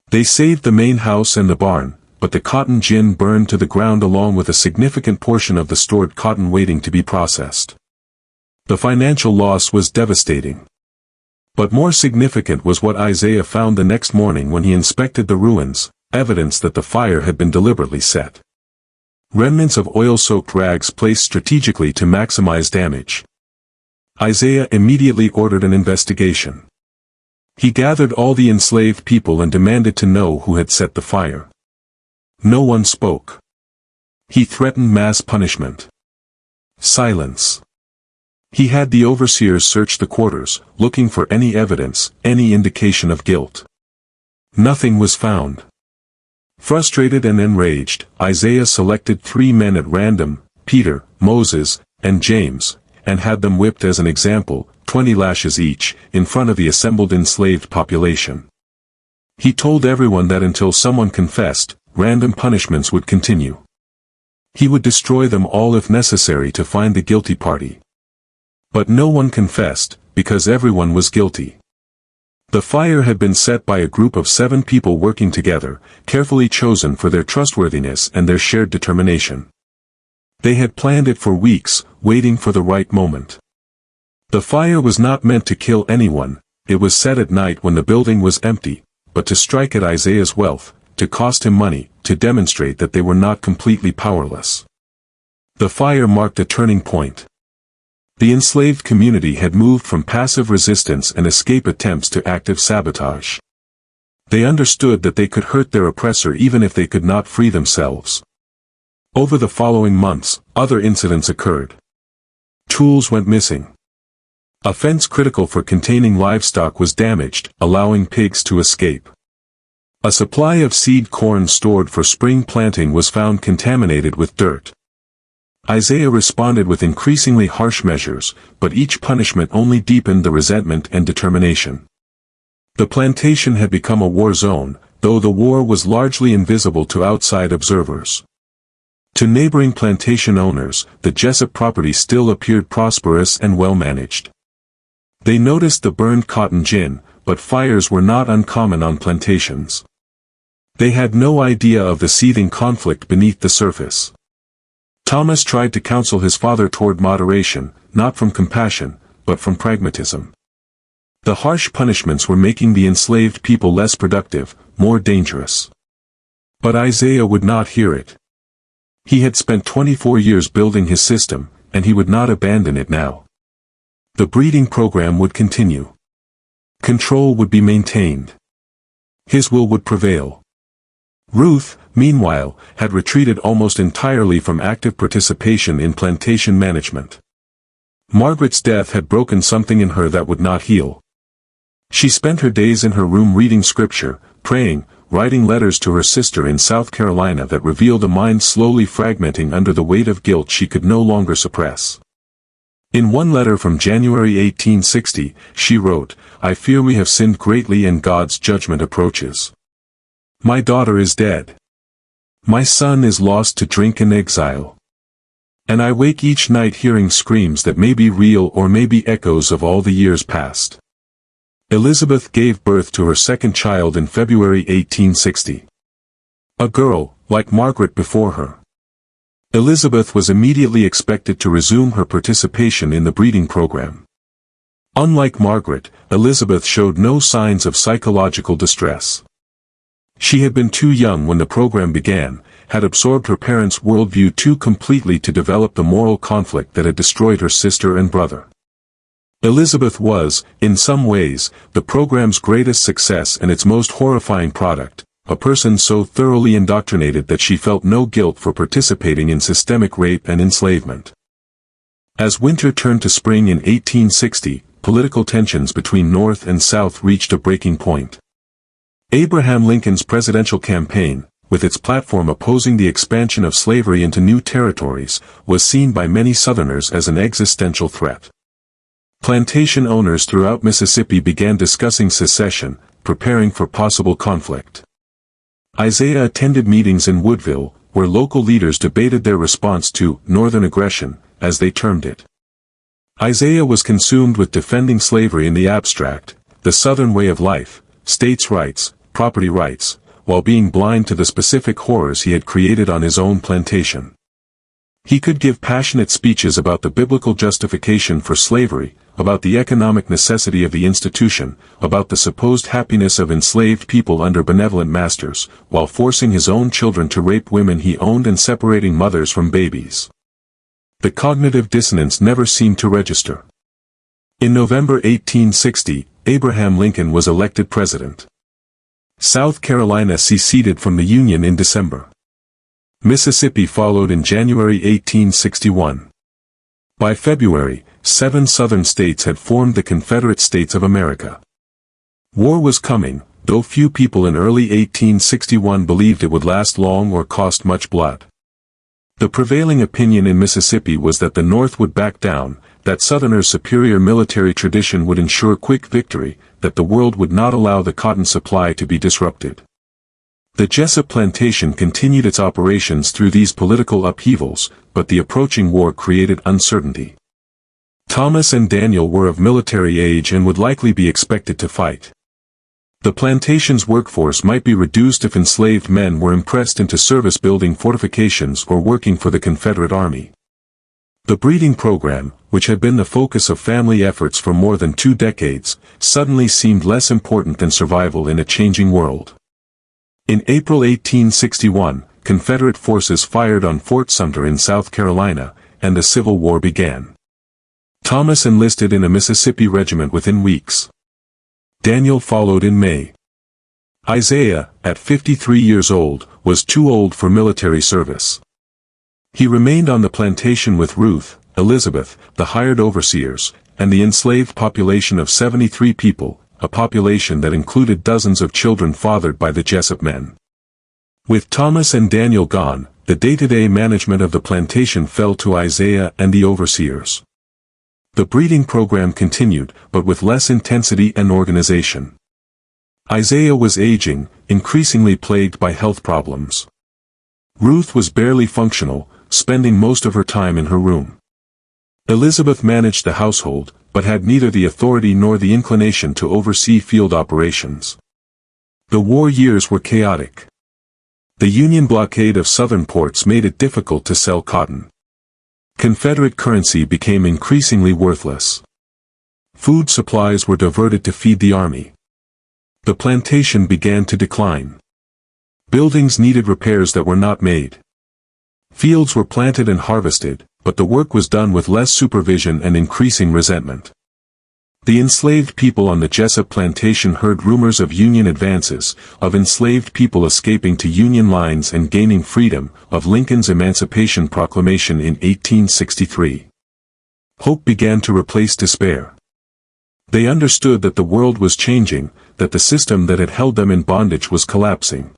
They saved the main house and the barn, but the cotton gin burned to the ground along with a significant portion of the stored cotton waiting to be processed. The financial loss was devastating. But more significant was what Isaiah found the next morning when he inspected the ruins, evidence that the fire had been deliberately set. Remnants of oil-soaked rags placed strategically to maximize damage. Isaiah immediately ordered an investigation. He gathered all the enslaved people and demanded to know who had set the fire. No one spoke. He threatened mass punishment. Silence. He had the overseers search the quarters, looking for any evidence, any indication of guilt. Nothing was found. Frustrated and enraged, Isaiah selected 3 men at random, Peter, Moses, and James, and had them whipped as an example, 20 lashes each, in front of the assembled enslaved population. He told everyone that until someone confessed, random punishments would continue. He would destroy them all if necessary to find the guilty party. But no one confessed, because everyone was guilty. The fire had been set by a group of 7 people working together, carefully chosen for their trustworthiness and their shared determination. They had planned it for weeks, waiting for the right moment. The fire was not meant to kill anyone, it was set at night when the building was empty, but to strike at Isaiah's wealth, to cost him money, to demonstrate that they were not completely powerless. The fire marked a turning point. The enslaved community had moved from passive resistance and escape attempts to active sabotage. They understood that they could hurt their oppressor even if they could not free themselves. Over the following months, other incidents occurred. Tools went missing. A fence critical for containing livestock was damaged, allowing pigs to escape. A supply of seed corn stored for spring planting was found contaminated with dirt. Isaiah responded with increasingly harsh measures, but each punishment only deepened the resentment and determination. The plantation had become a war zone, though the war was largely invisible to outside observers. To neighboring plantation owners, the Jessup property still appeared prosperous and well-managed. They noticed the burned cotton gin, but fires were not uncommon on plantations. They had no idea of the seething conflict beneath the surface. Thomas tried to counsel his father toward moderation, not from compassion, but from pragmatism. The harsh punishments were making the enslaved people less productive, more dangerous. But Isaiah would not hear it. He had spent 24 years building his system, and he would not abandon it now. The breeding program would continue. Control would be maintained. His will would prevail. Ruth, meanwhile, had retreated almost entirely from active participation in plantation management. Margaret's death had broken something in her that would not heal. She spent her days in her room reading scripture, praying, writing letters to her sister in South Carolina that revealed a mind slowly fragmenting under the weight of guilt she could no longer suppress. In one letter from January 1860, she wrote, "I fear we have sinned greatly and God's judgment approaches. My daughter is dead. My son is lost to drink and exile. And I wake each night hearing screams that may be real or may be echoes of all the years past." Elizabeth gave birth to her second child in February 1860. A girl, like Margaret before her. Elizabeth was immediately expected to resume her participation in the breeding program. Unlike Margaret, Elizabeth showed no signs of psychological distress. She had been too young when the program began, had absorbed her parents' worldview too completely to develop the moral conflict that had destroyed her sister and brother. Elizabeth was, in some ways, the program's greatest success and its most horrifying product, a person so thoroughly indoctrinated that she felt no guilt for participating in systemic rape and enslavement. As winter turned to spring in 1860, political tensions between North and South reached a breaking point. Abraham Lincoln's presidential campaign, with its platform opposing the expansion of slavery into new territories, was seen by many Southerners as an existential threat. Plantation owners throughout Mississippi began discussing secession, preparing for possible conflict. Isaiah attended meetings in Woodville, where local leaders debated their response to Northern aggression, as they termed it. Isaiah was consumed with defending slavery in the abstract, the Southern way of life, states' rights, property rights, while being blind to the specific horrors he had created on his own plantation. He could give passionate speeches about the biblical justification for slavery, about the economic necessity of the institution, about the supposed happiness of enslaved people under benevolent masters, while forcing his own children to rape women he owned and separating mothers from babies. The cognitive dissonance never seemed to register. In November 1860, Abraham Lincoln was elected president. South Carolina seceded from the Union in December. Mississippi followed in January 1861. By February, 7 Southern states had formed the Confederate States of America. War was coming, though few people in early 1861 believed it would last long or cost much blood. The prevailing opinion in Mississippi was that the North would back down, that Southerners' superior military tradition would ensure quick victory, that the world would not allow the cotton supply to be disrupted. The Jessup plantation continued its operations through these political upheavals, but the approaching war created uncertainty. Thomas and Daniel were of military age and would likely be expected to fight. The plantation's workforce might be reduced if enslaved men were impressed into service building fortifications or working for the Confederate Army. The breeding program, which had been the focus of family efforts for more than 2 decades, suddenly seemed less important than survival in a changing world. In April 1861, Confederate forces fired on Fort Sumter in South Carolina, and the Civil War began. Thomas enlisted in a Mississippi regiment within weeks. Daniel followed in May. Isaiah, at 53 years old, was too old for military service. He remained on the plantation with Ruth, Elizabeth, the hired overseers, and the enslaved population of 73 people, a population that included dozens of children fathered by the Jessup men. With Thomas and Daniel gone, the day-to-day management of the plantation fell to Isaiah and the overseers. The breeding program continued, but with less intensity and organization. Isaiah was aging, increasingly plagued by health problems. Ruth was barely functional, spending most of her time in her room. Elizabeth managed the household, but had neither the authority nor the inclination to oversee field operations. The war years were chaotic. The Union blockade of southern ports made it difficult to sell cotton. Confederate currency became increasingly worthless. Food supplies were diverted to feed the army. The plantation began to decline. Buildings needed repairs that were not made. Fields were planted and harvested, but the work was done with less supervision and increasing resentment. The enslaved people on the Jessup plantation heard rumors of Union advances, of enslaved people escaping to Union lines and gaining freedom, of Lincoln's Emancipation Proclamation in 1863. Hope began to replace despair. They understood that the world was changing, that the system that had held them in bondage was collapsing.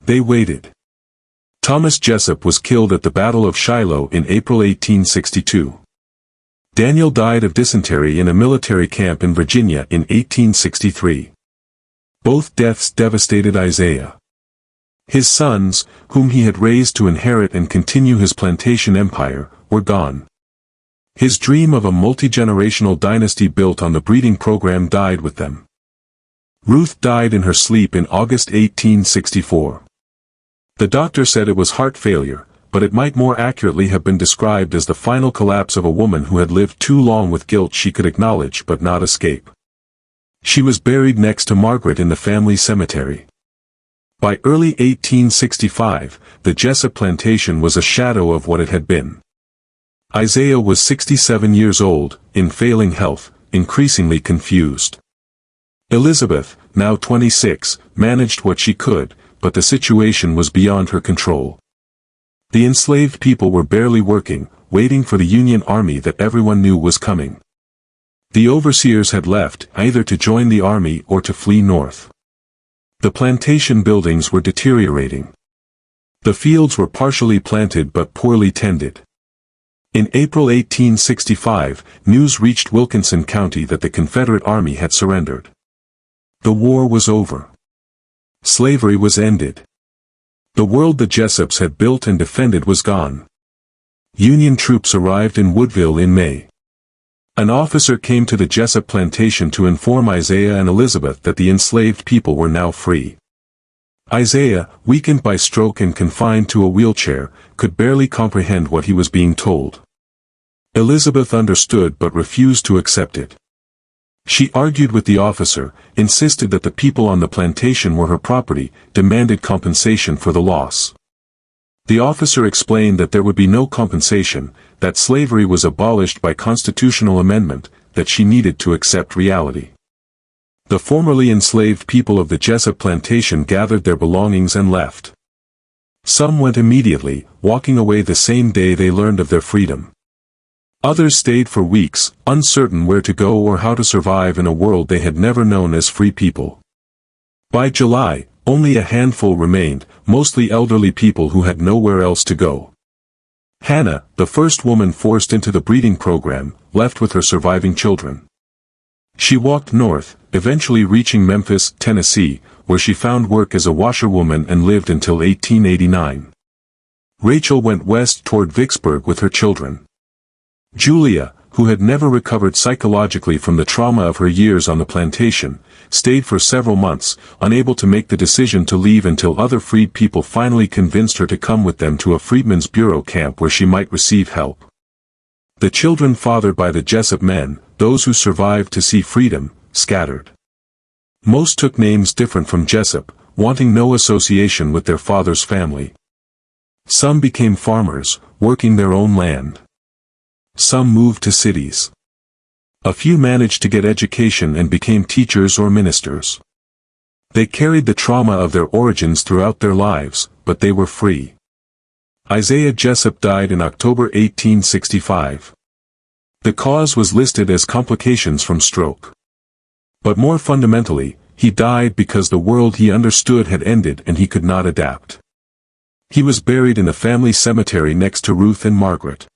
They waited. Thomas Jessup was killed at the Battle of Shiloh in April 1862. Daniel died of dysentery in a military camp in Virginia in 1863. Both deaths devastated Isaiah. His sons, whom he had raised to inherit and continue his plantation empire, were gone. His dream of a multi-generational dynasty built on the breeding program died with them. Ruth died in her sleep in August 1864. The doctor said it was heart failure, but it might more accurately have been described as the final collapse of a woman who had lived too long with guilt she could acknowledge but not escape. She was buried next to Margaret in the family cemetery. By early 1865, the Jessup plantation was a shadow of what it had been. Isaiah was 67 years old, in failing health, increasingly confused. Elizabeth, now 26, managed what she could, but the situation was beyond her control. The enslaved people were barely working, waiting for the Union Army that everyone knew was coming. The overseers had left, either to join the army or to flee north. The plantation buildings were deteriorating. The fields were partially planted but poorly tended. In April 1865, news reached Wilkinson County that the Confederate Army had surrendered. The war was over. Slavery was ended. The world the Jessups had built and defended was gone. Union troops arrived in Woodville in May. An officer came to the Jessup plantation to inform Isaiah and Elizabeth that the enslaved people were now free. Isaiah, weakened by stroke and confined to a wheelchair, could barely comprehend what he was being told. Elizabeth understood but refused to accept it. She argued with the officer, insisted that the people on the plantation were her property, demanded compensation for the loss. The officer explained that there would be no compensation, that slavery was abolished by constitutional amendment, that she needed to accept reality. The formerly enslaved people of the Jessup plantation gathered their belongings and left. Some went immediately, walking away the same day they learned of their freedom. Others stayed for weeks, uncertain where to go or how to survive in a world they had never known as free people. By July, only a handful remained, mostly elderly people who had nowhere else to go. Hannah, the first woman forced into the breeding program, left with her surviving children. She walked north, eventually reaching Memphis, Tennessee, where she found work as a washerwoman and lived until 1889. Rachel went west toward Vicksburg with her children. Julia, who had never recovered psychologically from the trauma of her years on the plantation, stayed for several months, unable to make the decision to leave until other freed people finally convinced her to come with them to a Freedmen's Bureau camp where she might receive help. The children fathered by the Jessup men, those who survived to see freedom, scattered. Most took names different from Jessup, wanting no association with their father's family. Some became farmers, working their own land. Some moved to cities. A few managed to get education and became teachers or ministers. They carried the trauma of their origins throughout their lives, but they were free. Isaiah Jessup died in October 1865. The cause was listed as complications from stroke. But more fundamentally, he died because the world he understood had ended and he could not adapt. He was buried in the family cemetery next to Ruth and Margaret.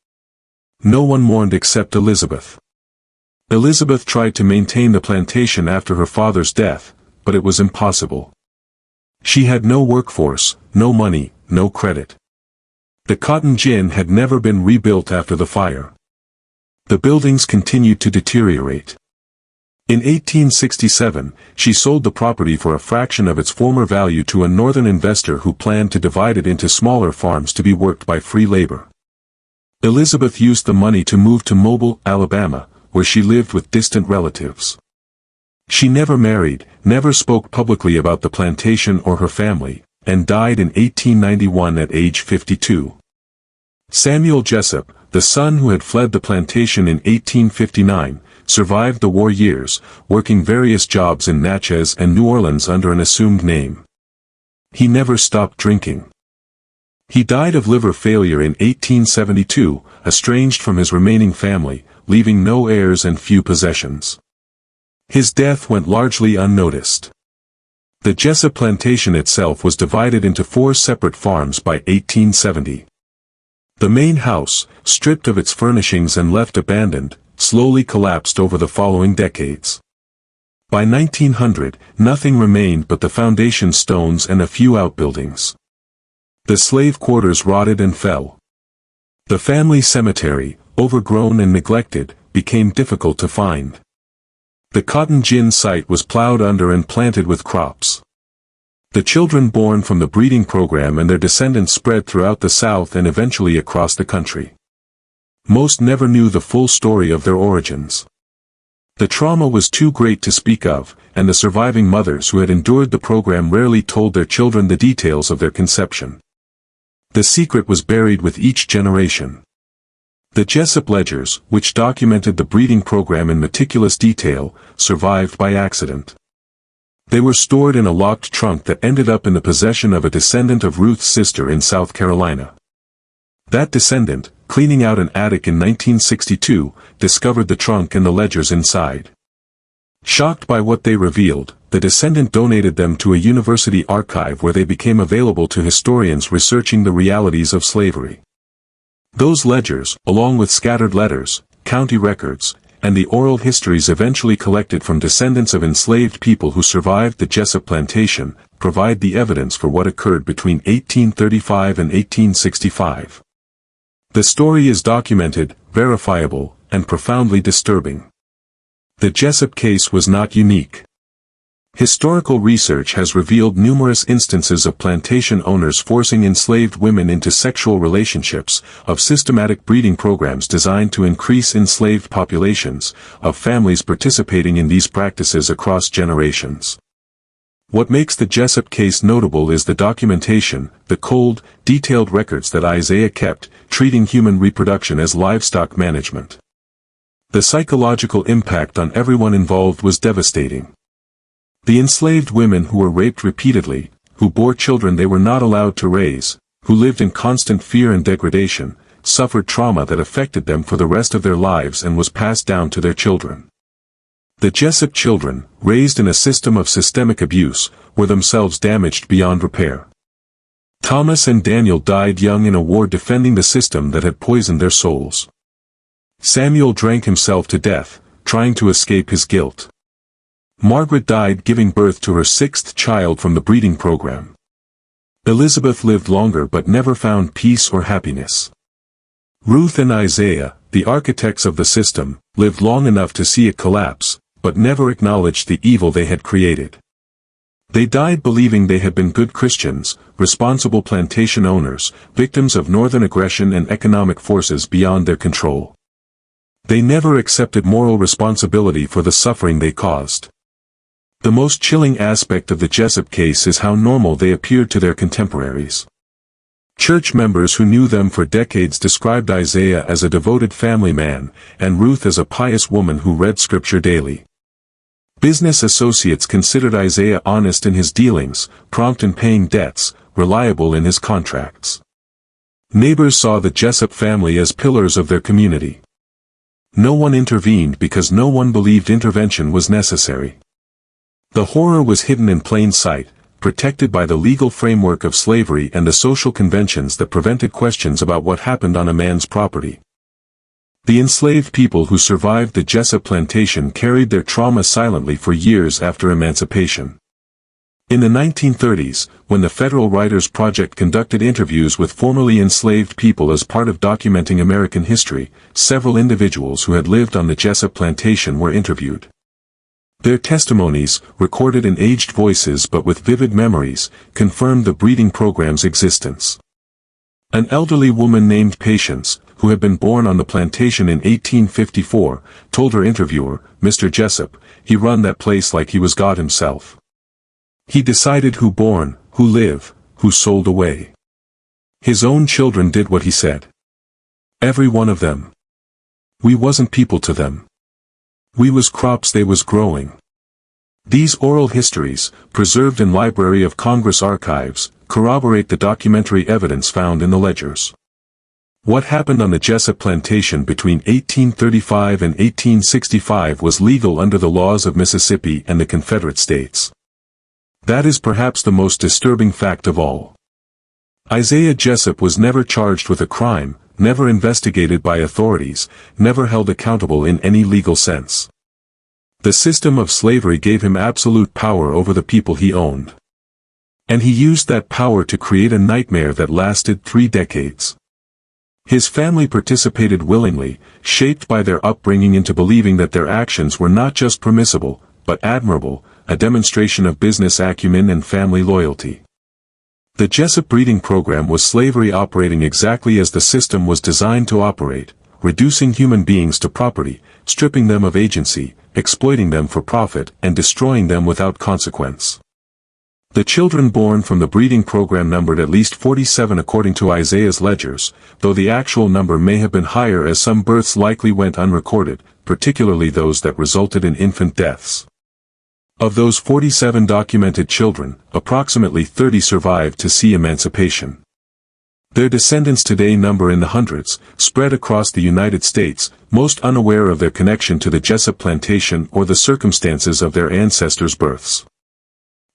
No one mourned except Elizabeth. Elizabeth tried to maintain the plantation after her father's death, but it was impossible. She had no workforce, no money, no credit. The cotton gin had never been rebuilt after the fire. The buildings continued to deteriorate. In 1867, she sold the property for a fraction of its former value to a northern investor who planned to divide it into smaller farms to be worked by free labor. Elizabeth used the money to move to Mobile, Alabama, where she lived with distant relatives. She never married, never spoke publicly about the plantation or her family, and died in 1891 at age 52. Samuel Jessup, the son who had fled the plantation in 1859, survived the war years, working various jobs in Natchez and New Orleans under an assumed name. He never stopped drinking. He died of liver failure in 1872, estranged from his remaining family, leaving no heirs and few possessions. His death went largely unnoticed. The Jessup plantation itself was divided into 4 separate farms by 1870. The main house, stripped of its furnishings and left abandoned, slowly collapsed over the following decades. By 1900, nothing remained but the foundation stones and a few outbuildings. The slave quarters rotted and fell. The family cemetery, overgrown and neglected, became difficult to find. The cotton gin site was plowed under and planted with crops. The children born from the breeding program and their descendants spread throughout the South and eventually across the country. Most never knew the full story of their origins. The trauma was too great to speak of, and the surviving mothers who had endured the program rarely told their children the details of their conception. The secret was buried with each generation. The Jessup ledgers, which documented the breeding program in meticulous detail, survived by accident. They were stored in a locked trunk that ended up in the possession of a descendant of Ruth's sister in South Carolina. That descendant, cleaning out an attic in 1962, discovered the trunk and the ledgers inside. Shocked by what they revealed, the descendant donated them to a university archive where they became available to historians researching the realities of slavery. Those ledgers, along with scattered letters, county records, and the oral histories eventually collected from descendants of enslaved people who survived the Jessup plantation, provide the evidence for what occurred between 1835 and 1865. The story is documented, verifiable, and profoundly disturbing. The Jessup case was not unique. Historical research has revealed numerous instances of plantation owners forcing enslaved women into sexual relationships, of systematic breeding programs designed to increase enslaved populations, of families participating in these practices across generations. What makes the Jessup case notable is the documentation, the cold, detailed records that Isaiah kept, treating human reproduction as livestock management. The psychological impact on everyone involved was devastating. The enslaved women who were raped repeatedly, who bore children they were not allowed to raise, who lived in constant fear and degradation, suffered trauma that affected them for the rest of their lives and was passed down to their children. The Jessup children, raised in a system of systemic abuse, were themselves damaged beyond repair. Thomas and Daniel died young in a war defending the system that had poisoned their souls. Samuel drank himself to death, trying to escape his guilt. Margaret died giving birth to her sixth child from the breeding program. Elizabeth lived longer but never found peace or happiness. Ruth and Isaiah, the architects of the system, lived long enough to see it collapse, but never acknowledged the evil they had created. They died believing they had been good Christians, responsible plantation owners, victims of northern aggression and economic forces beyond their control. They never accepted moral responsibility for the suffering they caused. The most chilling aspect of the Jessup case is how normal they appeared to their contemporaries. Church members who knew them for decades described Isaiah as a devoted family man, and Ruth as a pious woman who read scripture daily. Business associates considered Isaiah honest in his dealings, prompt in paying debts, reliable in his contracts. Neighbors saw the Jessup family as pillars of their community. No one intervened because no one believed intervention was necessary. The horror was hidden in plain sight, protected by the legal framework of slavery and the social conventions that prevented questions about what happened on a man's property. The enslaved people who survived the Jessup plantation carried their trauma silently for years after emancipation. In the 1930s, when the Federal Writers Project conducted interviews with formerly enslaved people as part of documenting American history, several individuals who had lived on the Jessup plantation were interviewed. Their testimonies, recorded in aged voices but with vivid memories, confirmed the breeding program's existence. An elderly woman named Patience, who had been born on the plantation in 1854, told her interviewer, Mr. Jessup, he run that place like he was God himself. He decided who born, who live, who sold away. His own children did what he said. Every one of them. We wasn't people to them. We was crops they was growing. These oral histories, preserved in Library of Congress archives, corroborate the documentary evidence found in the ledgers. What happened on the Jessup plantation between 1835 and 1865 was legal under the laws of Mississippi and the Confederate States. That is perhaps the most disturbing fact of all. Isaiah Jessup was never charged with a crime, never investigated by authorities, never held accountable in any legal sense. The system of slavery gave him absolute power over the people he owned. And he used that power to create a nightmare that lasted 3 decades. His family participated willingly, shaped by their upbringing into believing that their actions were not just permissible, but admirable, a demonstration of business acumen and family loyalty. The Jessup breeding program was slavery operating exactly as the system was designed to operate, reducing human beings to property, stripping them of agency, exploiting them for profit, and destroying them without consequence. The children born from the breeding program numbered at least 47 according to Isaiah's ledgers, though the actual number may have been higher as some births likely went unrecorded, particularly those that resulted in infant deaths. Of those 47 documented children, approximately 30 survived to see emancipation. Their descendants today number in the hundreds, spread across the United States, most unaware of their connection to the Jessup plantation or the circumstances of their ancestors' births.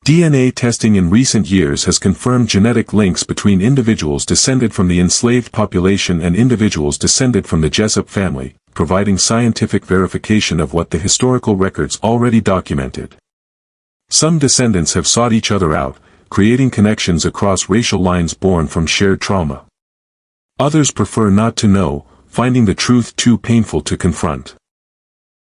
DNA testing in recent years has confirmed genetic links between individuals descended from the enslaved population and individuals descended from the Jessup family, providing scientific verification of what the historical records already documented. Some descendants have sought each other out, creating connections across racial lines born from shared trauma. Others prefer not to know, finding the truth too painful to confront.